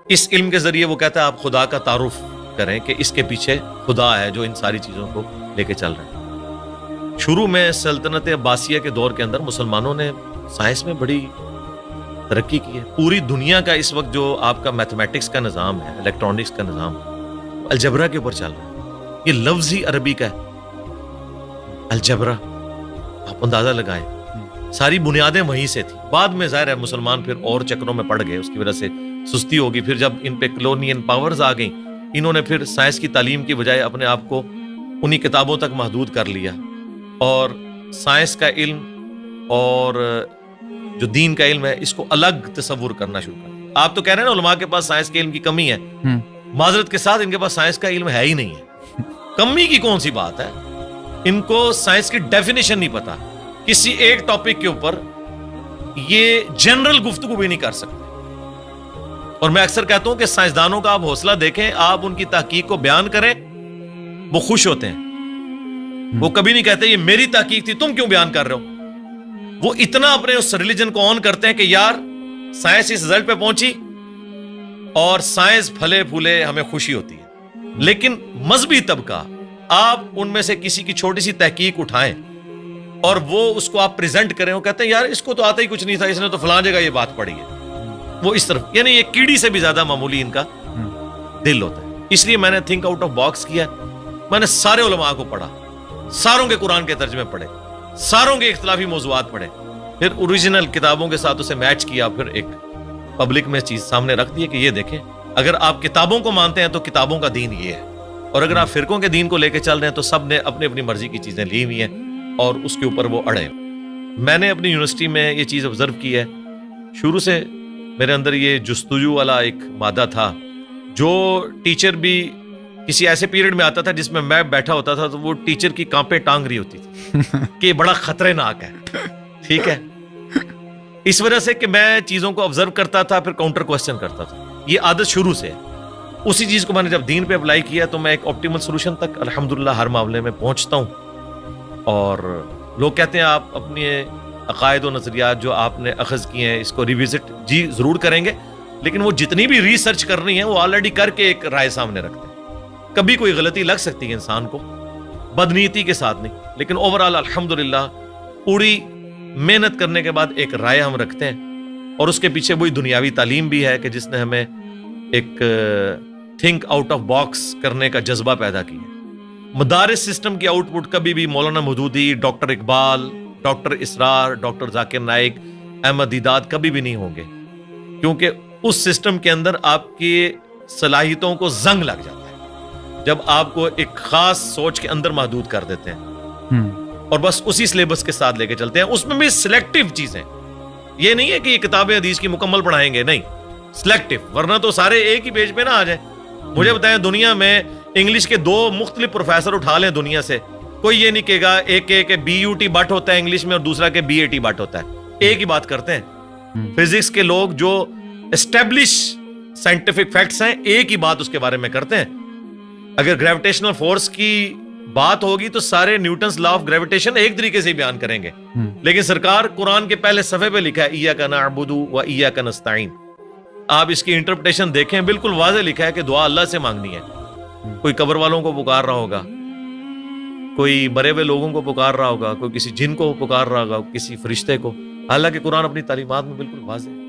اس علم کے ذریعے وہ کہتا ہے آپ خدا کا تعارف کریں کہ اس کے پیچھے خدا ہے جو ان ساری چیزوں کو لے کے چل رہا ہے. شروع میں سلطنت عباسیہ کے دور کے اندر مسلمانوں نے سائنس میں بڑی ترقی کی ہے. پوری دنیا کا اس وقت جو آپ کا میتھمیٹکس کا نظام ہے, الیکٹرانکس کا نظام, الجبرا کے اوپر چل رہا ہے. یہ لفظ ہی عربی کا ہے, الجبرا. آپ اندازہ لگائیں, ساری بنیادیں وہیں سے تھی. بعد میں ظاہر ہے مسلمان پھر اور چکروں میں پڑ گئے, اس کی وجہ سے سستی ہوگی. پھر جب ان پہ کلونین پاورز آ گئیں, انہوں نے پھر سائنس کی تعلیم کی بجائے اپنے آپ کو انہی کتابوں تک محدود کر لیا, اور سائنس کا علم اور جو دین کا علم ہے اس کو الگ تصور کرنا شروع کر دیا. آپ تو کہہ رہے ہیں نا علماء کے پاس سائنس کے علم کی کمی ہے, معذرت کے ساتھ ان کے پاس سائنس کا علم ہے ہی نہیں ہے. کمی کی کون سی بات ہے, ان کو سائنس کی ڈیفینیشن نہیں پتا. کسی ایک ٹاپک کے اوپر یہ جنرل گفتگو بھی نہیں کر سکتے. اور میں اکثر کہتا ہوں کہ سائنسدانوں کا آپ حوصلہ دیکھیں, آپ ان کی تحقیق کو بیان کریں, وہ خوش ہوتے ہیں. وہ کبھی نہیں کہتے یہ میری تحقیق تھی, تم کیوں بیان کر رہے ہو. وہ اتنا اپنے اس ریلیجن کو آن کرتے ہیں کہ یار سائنس اس رزلٹ پہ پہنچی اور سائنس پھلے پھولے, ہمیں خوشی ہوتی ہے. لیکن مذہبی طبقہ, آپ ان میں سے کسی کی چھوٹی سی تحقیق اٹھائیں اور وہ اس کو آپ پریزنٹ کریں, وہ کہتے ہیں یار اس کو تو آتا ہی کچھ نہیں تھا, اس نے تو فلاں جگہ یہ بات پڑھی ہے. وہ اس طرف, یعنی یہ کیڑی سے بھی زیادہ معمولی ان کا دل ہوتا ہے. اس لیے میں نے تھنک آؤٹ آف باکس کیا. میں نے سارے علماء کو پڑھا, ساروں کے قرآن کے ترجمے پڑھے, ساروں کے اختلافی موضوعات پڑھے, پھر اوریجنل کتابوں کے ساتھ اسے میچ کیا, پھر ایک پبلک میں چیز سامنے رکھ دی کہ یہ دیکھیں, اگر آپ کتابوں کو مانتے ہیں تو کتابوں کا دین یہ ہے, اور اگر آپ فرقوں کے دین کو لے کے چل رہے ہیں تو سب نے اپنی اپنی مرضی کی چیزیں لی ہوئی ہیں اور اس کے اوپر وہ اڑے. میں نے اپنی یونیورسٹی میں یہ چیز آبزرو کی ہے, شروع سے میرے اندر یہ جستجو والا ایک مادہ تھا. جو ٹیچر بھی کسی ایسے پیریڈ میں آتا تھا جس میں بیٹھا ہوتا تھا تو وہ ٹیچر کی کانپیں ٹانگ رہی ہوتی تھی کہ یہ بڑا خطرناک ہے. ٹھیک ہے, اس وجہ سے کہ میں چیزوں کو آبزرو کرتا تھا, پھر کاؤنٹر کوسچن کرتا تھا. یہ عادت شروع سے ہے. اسی چیز کو میں نے جب دین پہ اپلائی کیا تو میں ایک آپٹیمل سولوشن تک الحمدللہ ہر معاملے میں پہنچتا ہوں. اور لوگ کہتے ہیں آپ اپنے عقائد و نظریات جو آپ نے اخذ کیے ہیں اس کو ریوزٹ جی ضرور کریں گے, لیکن وہ جتنی بھی ریسرچ کرنی ہے وہ آلریڈی کر کے ایک رائے سامنے رکھتے ہیں. کبھی کوئی غلطی لگ سکتی ہے انسان کو, بدنیتی کے ساتھ نہیں, لیکن اوورآل الحمدللہ پوری محنت کرنے کے بعد ایک رائے ہم رکھتے ہیں. اور اس کے پیچھے وہی دنیاوی تعلیم بھی ہے کہ جس نے ہمیں ایک تھنک آؤٹ آف باکس کرنے کا جذبہ پیدا کیا. مدارس سسٹم کی آؤٹ پٹ کبھی بھی مولانا مودودی, ڈاکٹر اقبال, ڈاکٹر اسرار, ڈاکٹر ذاکر نائک, احمد دیداد کبھی بھی نہیں ہوں گے, کیونکہ اس سسٹم کے اندر آپ کی صلاحیتوں کو زنگ لگ جاتا ہے جب آپ کو ایک خاص سوچ کے اندر محدود کر دیتے ہیں اور بس اسی سلیبس کے ساتھ لے کے چلتے ہیں. اس میں بھی سلیکٹیو چیزیں, یہ نہیں ہے کہ یہ کتاب حدیث کی مکمل پڑھائیں گے, نہیں, سلیکٹیو, ورنہ تو سارے ایک ہی پیج پہ نہ آ جائیں. مجھے بتائیں دنیا میں انگلش کے 2 مختلف پروفیسر اٹھا لیں دنیا سے, کوئی یہ نہیں کہے گا ایک کہ بی یو ٹی بٹ ہوتا ہے انگلش میں اور دوسرا کہ بی اے ٹی بٹ ہوتا ہے. ایک ہی بات کرتے ہیں. فزکس کے لوگ جو اسٹیبلش سائنٹیفک فیکٹس ہیں ایک ہی بات اس کے بارے میں کرتے ہیں. اگر گریویٹیشنل فورس کی بات ہوگی تو سارے نیوٹنز لا آف گریویٹیشن ایک طریقے سے بیان کریں گے, لیکن سرکار قرآن کے پہلے صفحے پہ لکھا ہے ایاک نعبد و ایاک نستعین. آپ اس کی انٹرپریٹیشن دیکھیں, بالکل واضح لکھا ہے کہ دعا اللہ سے مانگنی ہے. کوئی قبر والوں کو پکار رہا ہوگا, کوئی مرے ہوئے لوگوں کو پکار رہا ہوگا, کوئی کسی جن کو پکار رہا ہوگا, کسی فرشتے کو. حالانکہ قرآن اپنی تعلیمات میں بالکل واضح ہے.